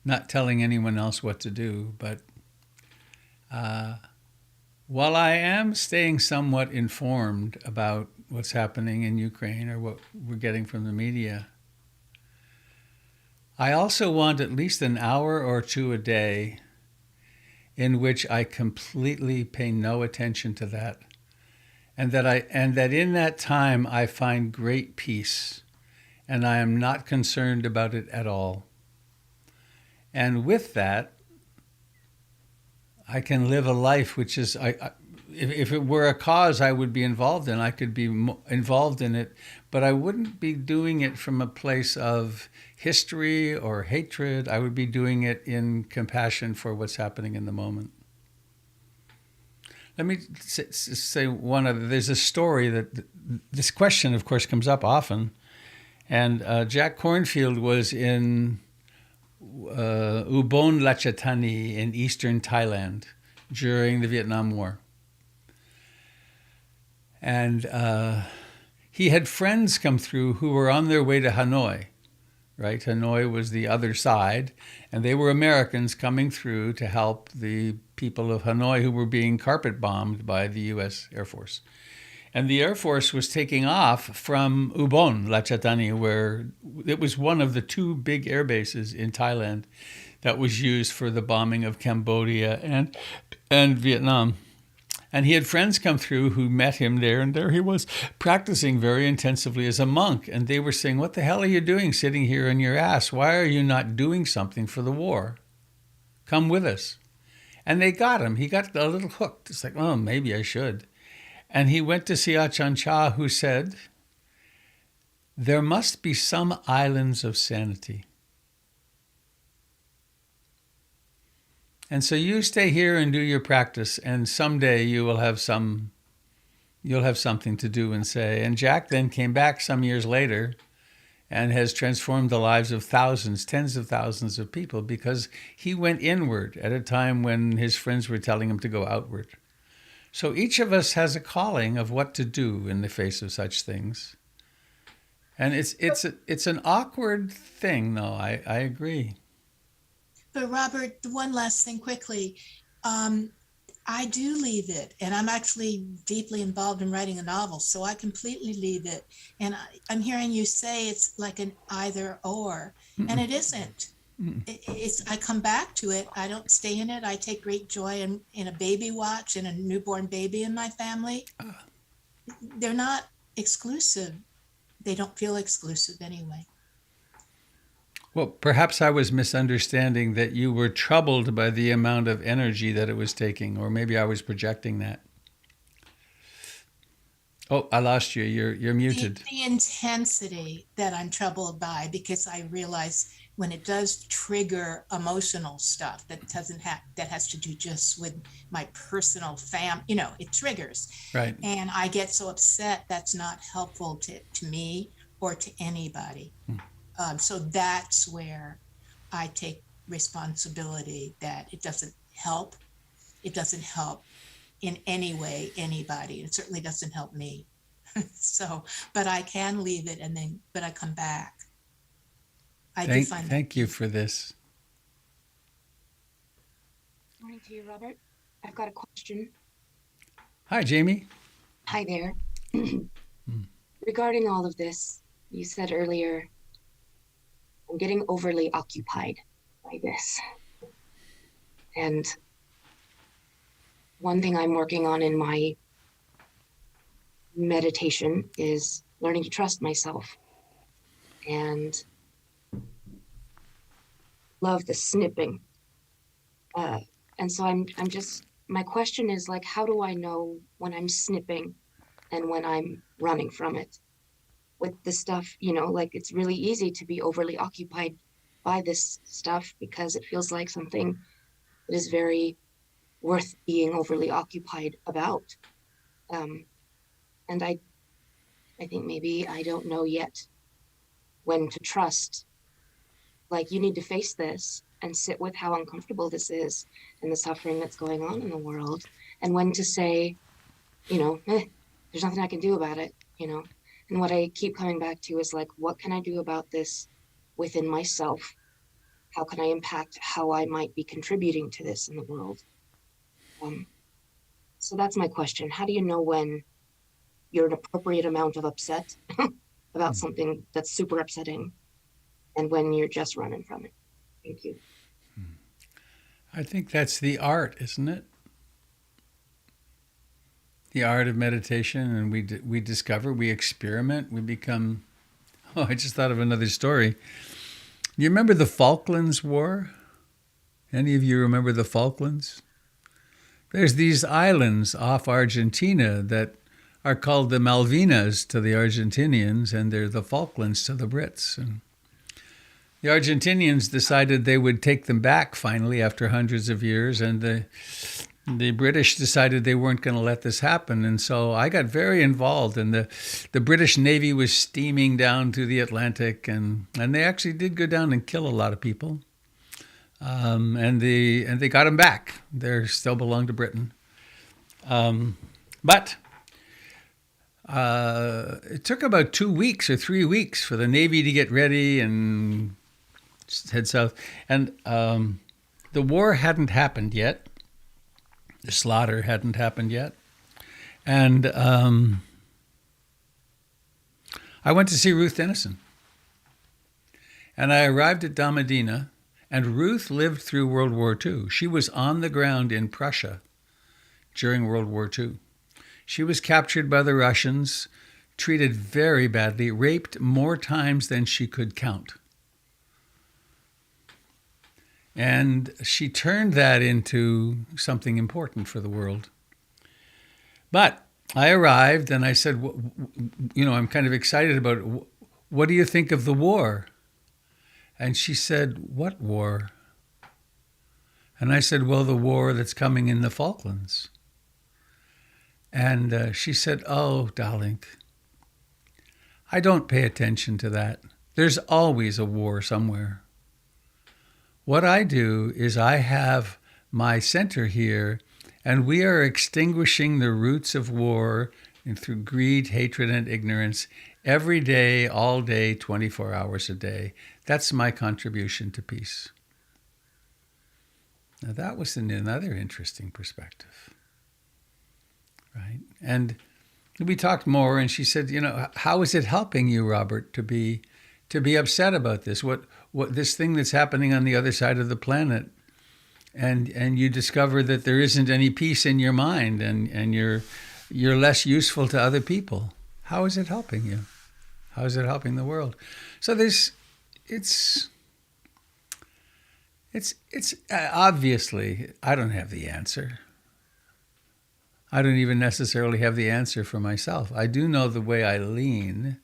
not telling anyone else what to do. But while I am staying somewhat informed about what's happening in Ukraine or what we're getting from the media, I also want at least an hour or two a day in which I completely pay no attention to that. And that in that time I find great peace, and I am not concerned about it at all. And with that, I can live a life which is, if it were a cause I would be involved in, I could be involved in it, but I wouldn't be doing it from a place of history or hatred. I would be doing it in compassion for what's happening in the moment. Let me say one other. There's a story that this question, of course, comes up often. And Jack Cornfield was in Ubon Ratchathani in eastern Thailand during the Vietnam War. And he had friends come through who were on their way to Hanoi, right? Hanoi was the other side, and they were Americans coming through to help the people of Hanoi who were being carpet bombed by the U.S. Air Force. And the Air Force was taking off from Ubon Ratchathani, where it was one of the two big air bases in Thailand that was used for the bombing of Cambodia and Vietnam. And he had friends come through who met him there, and there he was practicing very intensively as a monk. And they were saying, "What the hell are you doing sitting here on your ass? Why are you not doing something for the war? Come with us." And they got him. He got a little hooked. It's like, oh, maybe I should. And he went to see Ajahn Chah, who said, "There must be some islands of sanity. And so you stay here and do your practice, and someday you'll have something to do and say." And Jack then came back some years later and has transformed the lives of thousands, tens of thousands of people, because he went inward at a time when his friends were telling him to go outward. So each of us has a calling of what to do in the face of such things. And it's an awkward thing, though. I agree. But Robert, the one last thing quickly. I do leave it, and I'm actually deeply involved in writing a novel, so I completely leave it. And I'm hearing you say it's like an either or, and it isn't. I come back to it. I don't stay in it. I take great joy in a baby watch and a newborn baby in my family. They're not exclusive. They don't feel exclusive anyway. Well, perhaps I was misunderstanding that you were troubled by the amount of energy that it was taking, or maybe I was projecting that. Oh, I lost you. You're muted. The intensity that I'm troubled by, because I realize when it does trigger emotional stuff that has to do just with my personal it triggers. Right. And I get so upset. That's not helpful to me or to anybody. So that's where I take responsibility, that it doesn't help. It doesn't help in any way anybody. It certainly doesn't help me. So, but I can leave it, but I come back. Thank you for this. Morning to you, Robert. I've got a question. Hi, Jamie. Hi there. Regarding all of this, you said earlier, I'm getting overly occupied by this. And one thing I'm working on in my meditation is learning to trust myself and love the snipping. And so I'm just, my question is like, how do I know when I'm snipping and when I'm running from it? With the stuff, like it's really easy to be overly occupied by this stuff because it feels like something that is very worth being overly occupied about. And I think maybe I don't know yet when to trust. Like, you need to face this and sit with how uncomfortable this is and the suffering that's going on in the world, and when to say, there's nothing I can do about it, And what I keep coming back to is like, what can I do about this within myself? How can I impact how I might be contributing to this in the world? So that's my question. How do you know when you're an appropriate amount of upset about something that's super upsetting and when you're just running from it? Thank you. I think that's the art, isn't it? The art of meditation, and we discover, we experiment, we become... Oh, I just thought of another story. You remember the Falklands War? Any of you remember the Falklands? There's these islands off Argentina that are called the Malvinas to the Argentinians, and they're the Falklands to the Brits. And the Argentinians decided they would take them back finally after hundreds of years, and the British decided they weren't going to let this happen. And so I got very involved, and the British Navy was steaming down to the Atlantic, and they actually did go down and kill a lot of people. And they got them back. They still belong to Britain. But it took about 2 weeks or 3 weeks for the Navy to get ready and head south. And the war hadn't happened yet. The slaughter hadn't happened yet. And I went to see Ruth Denison. And I arrived at Dalmadina, and Ruth lived through World War II. She was on the ground in Prussia during World War II. She was captured by the Russians, treated very badly, raped more times than she could count. And she turned that into something important for the world. But I arrived and I said, I'm kind of excited about it. What do you think of the war? And she said, what war? And I said, well, the war that's coming in the Falklands. And she said, oh, darling, I don't pay attention to that. There's always a war somewhere. What I do is I have my center here, and we are extinguishing the roots of war through greed, hatred, and ignorance every day, all day, 24 hours a day. That's my contribution to peace. Now that was another interesting perspective, right? And we talked more, and she said, how is it helping you, Robert, to be upset about this? What this thing that's happening on the other side of the planet, and you discover that there isn't any peace in your mind, and you're less useful to other people. How is it helping you? How is it helping the world? So it's obviously, I don't have the answer. I don't even necessarily have the answer for myself. I do know the way I lean,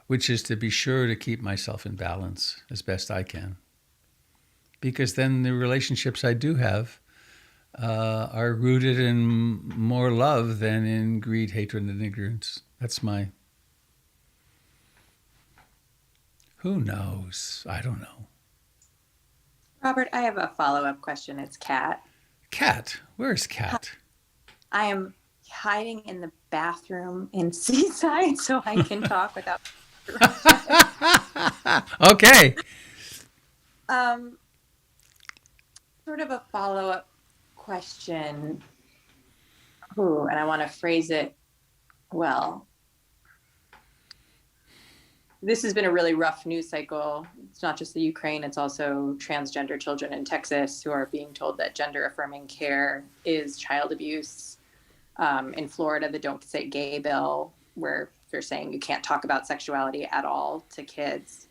which is to be sure to keep myself in balance as best I can. Because then the relationships I do have are rooted in more love than in greed, hatred, and ignorance. That's my... Who knows? I don't know. Robert, I have a follow-up question. It's Kat. Kat? Where's Kat? I am hiding in the bathroom in Seaside so I can talk without... Okay. Sort of a follow-up question. And I want to phrase it well. This has been a really rough news cycle. It's not just the Ukraine, it's also transgender children in Texas who are being told that gender-affirming care is child abuse. In Florida, the Don't Say Gay bill, where they're saying you can't talk about sexuality at all to kids.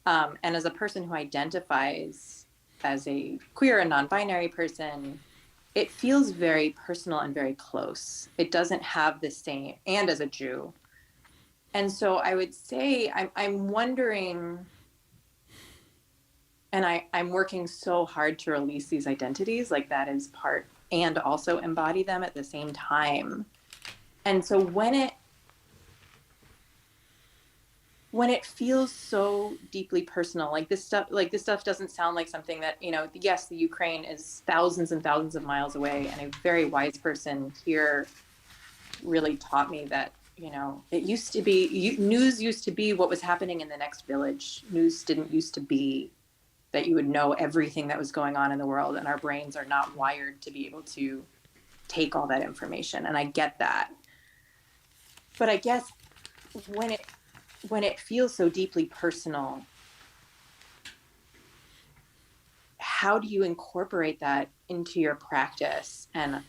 And as a person who identifies as a queer and non-binary person, it feels very personal and very close. It doesn't have the same, and as a Jew. And so I would say I'm wondering, and I'm working so hard to release these identities, like that is part, and also embody them at the same time. And so when it feels so deeply personal, like this stuff doesn't sound like something that, yes, the Ukraine is thousands and thousands of miles away, and a very wise person here really taught me that, it used to be, news used to be what was happening in the next village. News didn't used to be that you would know everything that was going on in the world, and our brains are not wired to be able to take all that information. And I get that. But I guess when it feels so deeply personal, how do you incorporate that into your practice and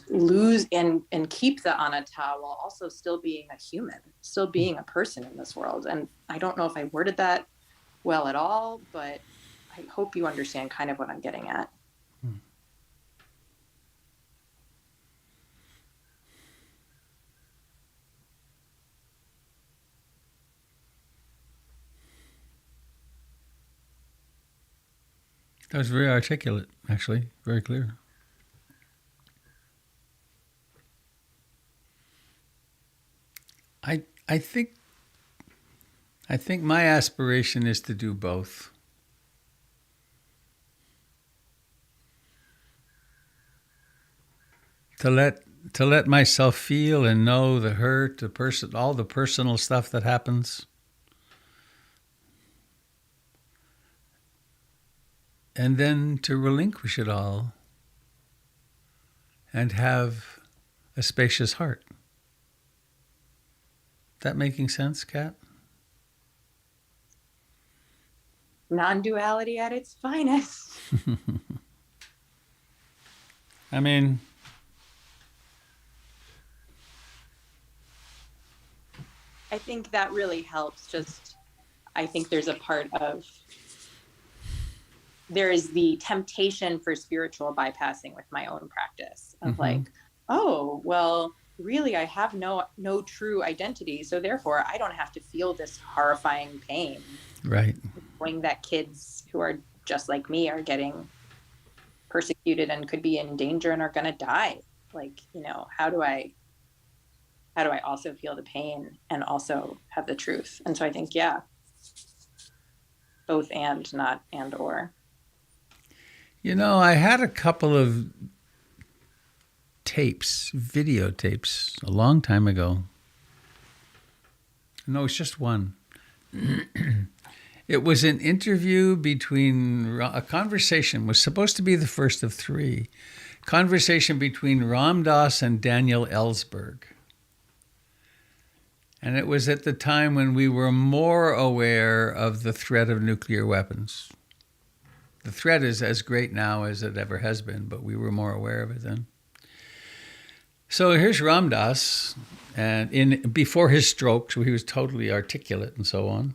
lose and keep the anatta while also still being a human, still being a person in this world? And I don't know if I worded that well at all, but I hope you understand kind of what I'm getting at. That was very articulate, actually, very clear. I think my aspiration is to do both. To let myself feel and know the hurt, all the personal stuff that happens. And then to relinquish it all and have a spacious heart. That making sense, Kat? Non-duality at its finest. I mean, I think that really helps. Just, I think there's a part of, there is the temptation for spiritual bypassing with my own practice of like, oh, well, really, I have no true identity. So therefore, I don't have to feel this horrifying pain. Right. Knowing that kids who are just like me are getting persecuted and could be in danger and are going to die. Like, you know, how do I also feel the pain and also have the truth? And so I think, yeah, both and, not and or. You know, I had a couple of videotapes, a long time ago. No, it's just one. It was an interview a conversation, was supposed to be the first of three. Conversation between Ram Dass and Daniel Ellsberg. And it was at the time when we were more aware of the threat of nuclear weapons. The threat is as great now as it ever has been, but we were more aware of it then. So here's Ram Dass, and before his stroke, so he was totally articulate and so on.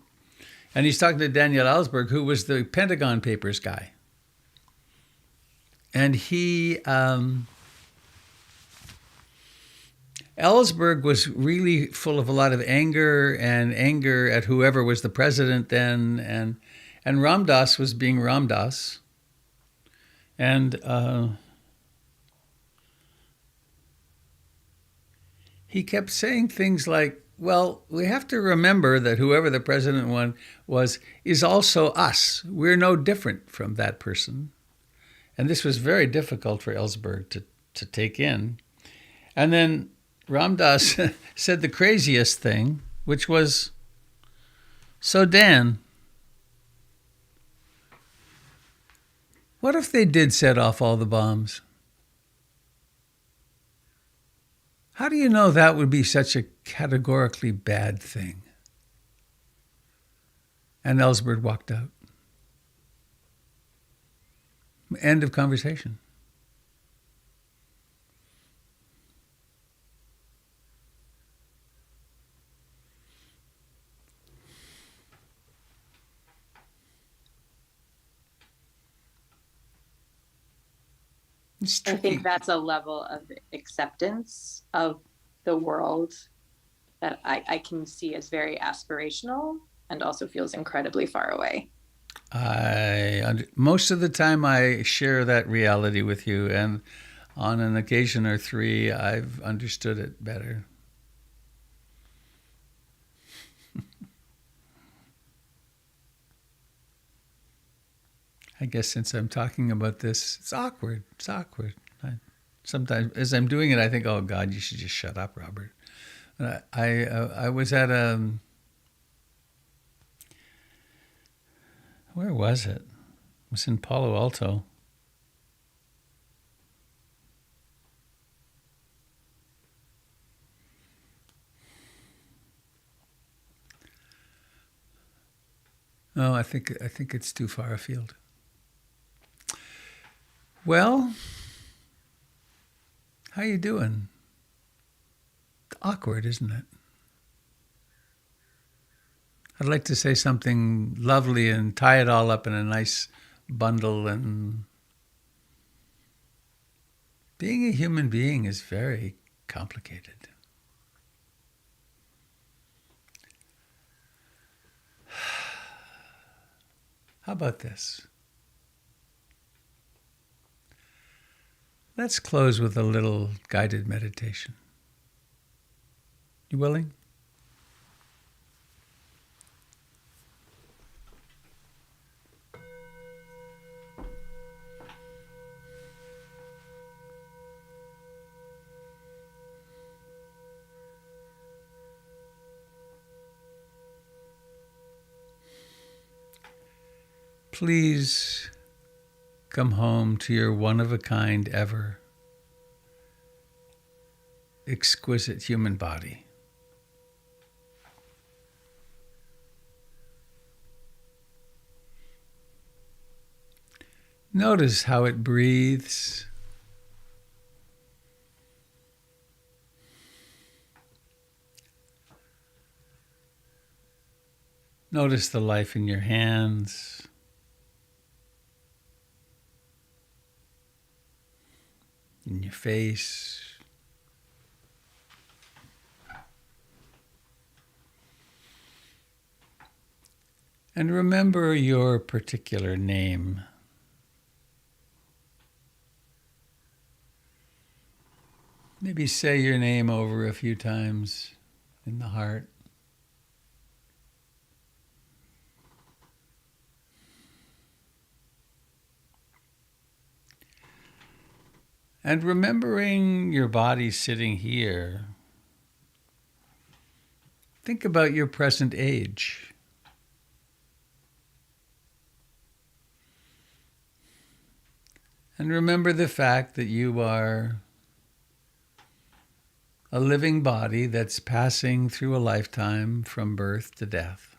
And he's talking to Daniel Ellsberg, who was the Pentagon Papers guy. And Ellsberg was really full of a lot of anger at whoever was the president then, and Ram Dass was being Ram Dass. And he kept saying things like, well, we have to remember that whoever the president was is also us. We're no different from that person. And this was very difficult for Ellsberg to take in. And then Ram Dass said the craziest thing, which was, so Dan, what if they did set off all the bombs? How do you know that would be such a categorically bad thing? And Ellsberg walked out. End of conversation. I think that's a level of acceptance of the world that I can see as very aspirational and also feels incredibly far away. Most of the time I share that reality with you, and on an occasion or three, I've understood it better. I guess since I'm talking about this, it's awkward. It's awkward. Sometimes, as I'm doing it, I think, "Oh God, you should just shut up, Robert." I was at where was it? It was in Palo Alto. Oh, I think it's too far afield. Well, how you doing? Awkward, isn't it? I'd like to say something lovely and tie it all up in a nice bundle. And being a human being is very complicated. How about this? Let's close with a little guided meditation. You willing? Please come home to your one-of-a-kind ever exquisite human body. Notice how it breathes. Notice the life in your hands. In your face. And remember your particular name. Maybe say your name over a few times in the heart. And remembering your body sitting here, think about your present age. And remember the fact that you are a living body that's passing through a lifetime from birth to death.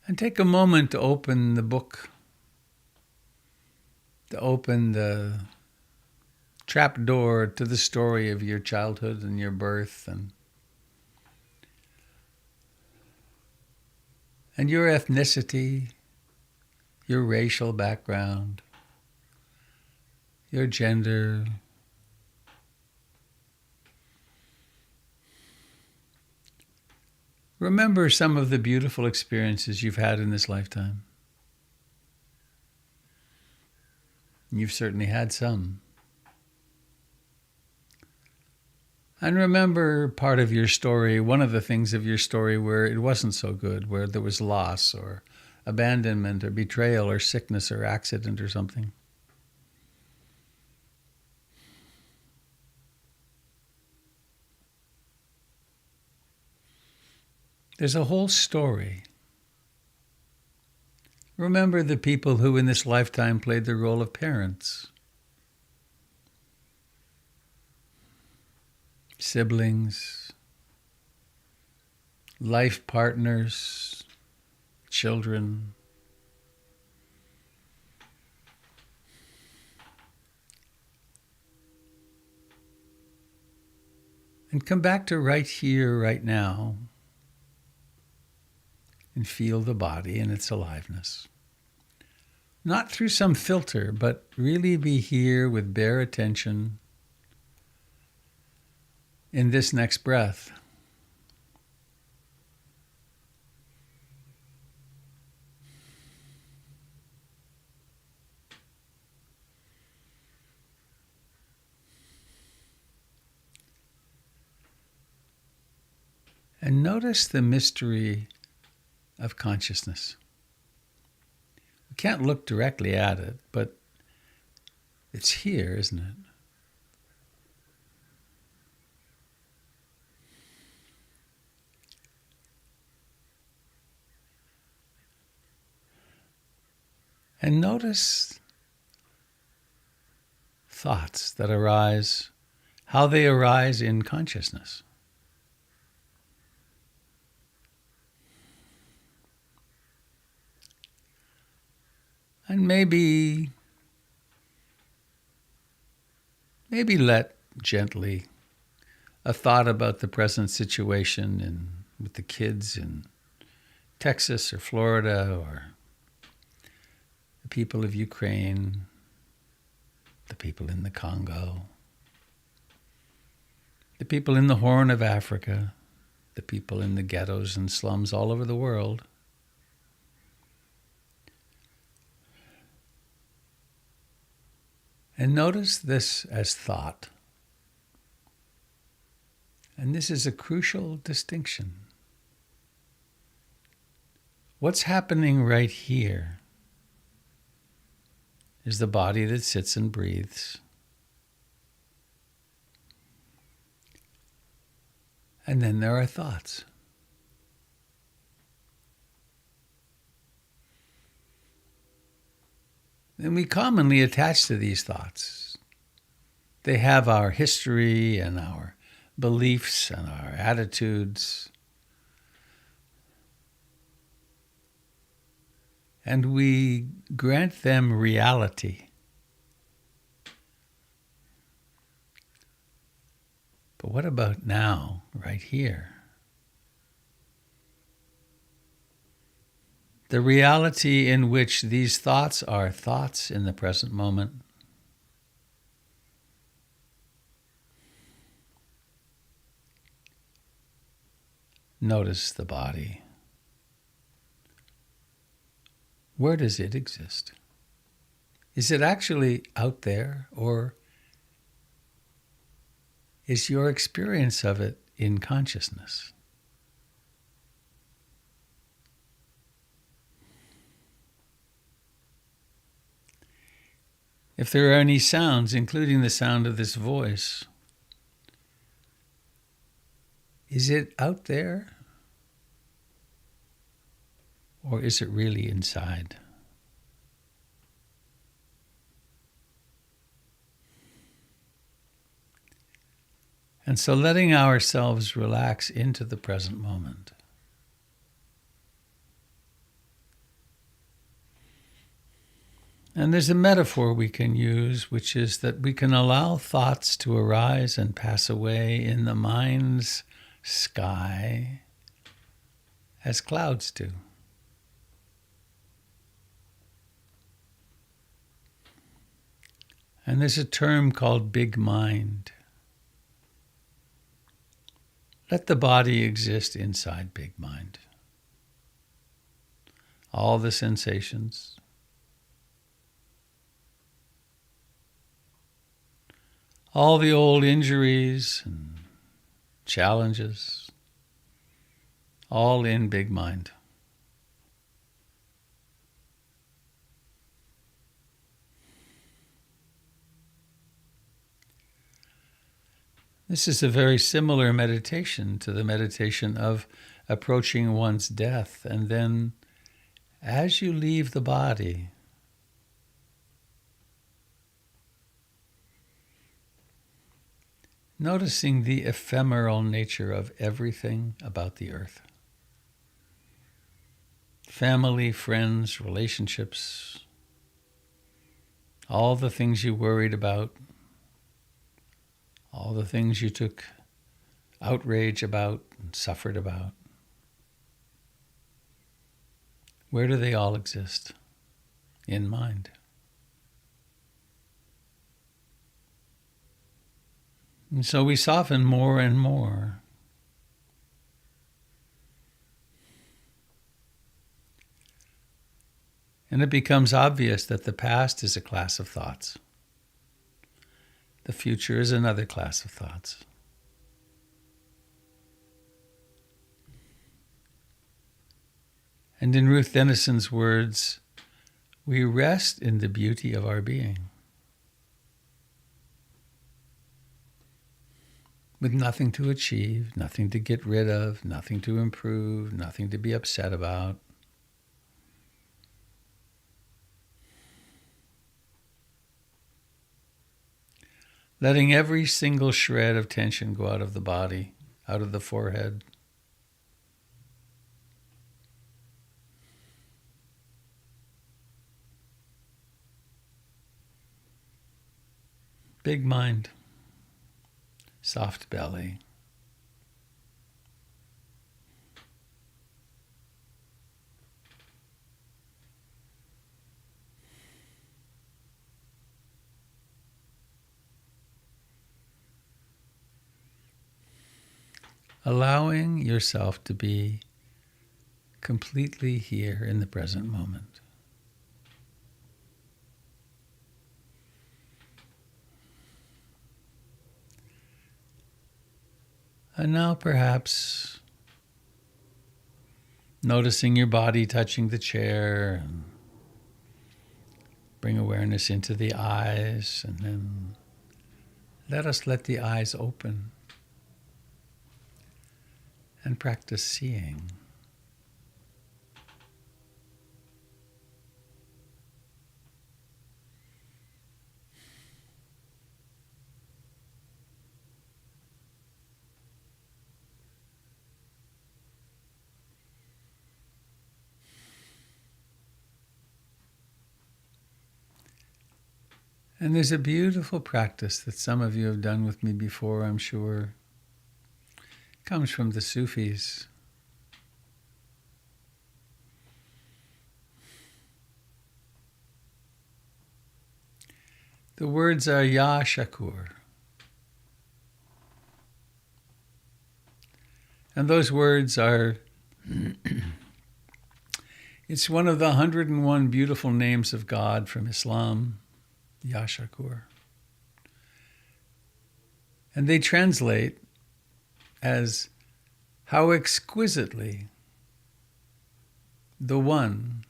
And take a moment to open the book, to open the trap door to the story of your childhood and your birth and your ethnicity, your racial background, your gender. Remember some of the beautiful experiences you've had in this lifetime. You've certainly had some. And remember part of your story, one of the things of your story where it wasn't so good, where there was loss or abandonment or betrayal or sickness or accident or something. There's a whole story. Remember the people who in this lifetime played the role of parents, siblings, life partners, children. And come back to right here, right now, and feel the body and its aliveness. Not through some filter, but really be here with bare attention in this next breath. And notice the mystery of consciousness. We can't look directly at it, but it's here, isn't it? And notice thoughts that arise, how they arise in consciousness. And maybe let gently a thought about the present situation with the kids in Texas or Florida, or the people of Ukraine, the people in the Congo, the people in the Horn of Africa, the people in the ghettos and slums all over the world. And notice this as thought. And this is a crucial distinction. What's happening right here is the body that sits and breathes. And then there are thoughts. And we commonly attach to these thoughts. They have our history and our beliefs and our attitudes. And we grant them reality. But what about now, right here? The reality in which these thoughts are thoughts in the present moment. Notice the body. Where does it exist? Is it actually out there, or is your experience of it in consciousness? If there are any sounds, including the sound of this voice, is it out there? Or is it really inside? And so letting ourselves relax into the present moment. And there's a metaphor we can use, which is that we can allow thoughts to arise and pass away in the mind's sky as clouds do. And there's a term called big mind. Let the body exist inside big mind. All the sensations, all the old injuries and challenges, all in big mind. This is a very similar meditation to the meditation of approaching one's death. And then as you leave the body, noticing the ephemeral nature of everything about the earth. Family, friends, relationships, all the things you worried about, all the things you took outrage about and suffered about. Where do they all exist? In mind. And so we soften more and more. And it becomes obvious that the past is a class of thoughts. The future is another class of thoughts. And in Ruth Denison's words, we rest in the beauty of our being, with nothing to achieve, nothing to get rid of, nothing to improve, nothing to be upset about. Letting every single shred of tension go out of the body, out of the forehead. Big mind, soft belly. Allowing yourself to be completely here in the present moment. And now perhaps noticing your body touching the chair, and bring awareness into the eyes, and then let the eyes open and practice seeing. And there's a beautiful practice that some of you have done with me before, I'm sure, comes from the Sufis. The words are Ya Shakur. And those words are, it's one of the 101 beautiful names of God from Islam, Ya Shakur. And they translate as how exquisitely the One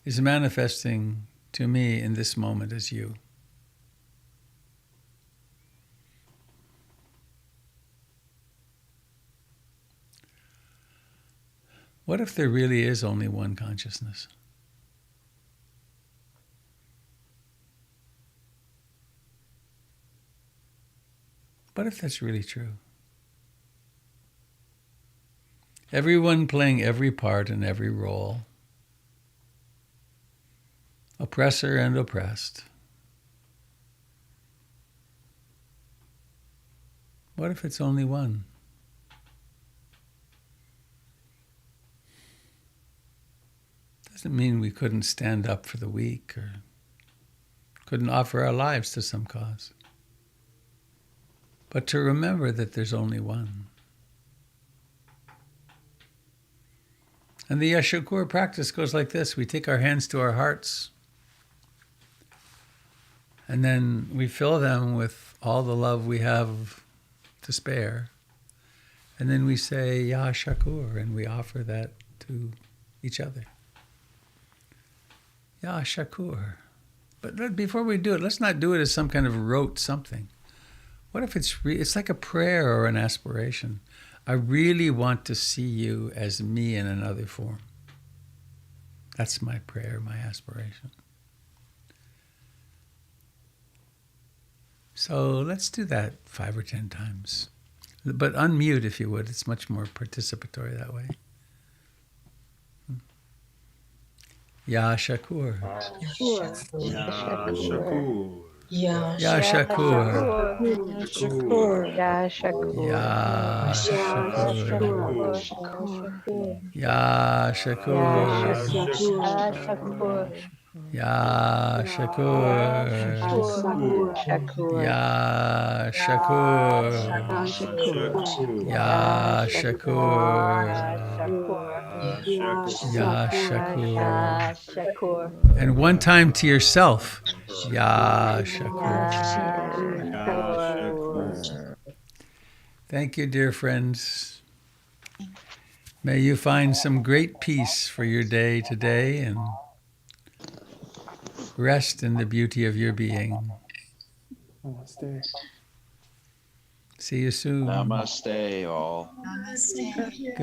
is manifesting to me in this moment as you. What if there really is only one consciousness? What if that's really true? Everyone playing every part and every role, oppressor and oppressed. What if it's only one? Doesn't mean we couldn't stand up for the weak or couldn't offer our lives to some cause. But to remember that there's only one. And the Ashokura practice goes like this. We take our hands to our hearts, and then we fill them with all the love we have to spare. And then we say, Ya Shakur, and we offer that to each other. Ya Shakur. But before we do it, let's not do it as some kind of rote something. What if it's like a prayer or an aspiration? I really want to see you as me in another form. That's my prayer, my aspiration. So let's do that 5 or 10 times. But unmute if you would. It's much more participatory that way. Ya Shakur. Ya Shakur. Ya Ya Shakur. Shakur. Ya Shakur. Ya Shakur. Ya Shakur. Ya Shakur. Ya Shakur. Ya Shakur. Ya Shakur. And one time to yourself. Ya Shakur. Thank you, dear friends. May you find some great peace for your day today and rest in the beauty of your being. Namaste. See you soon. Namaste, all. Namaste. Good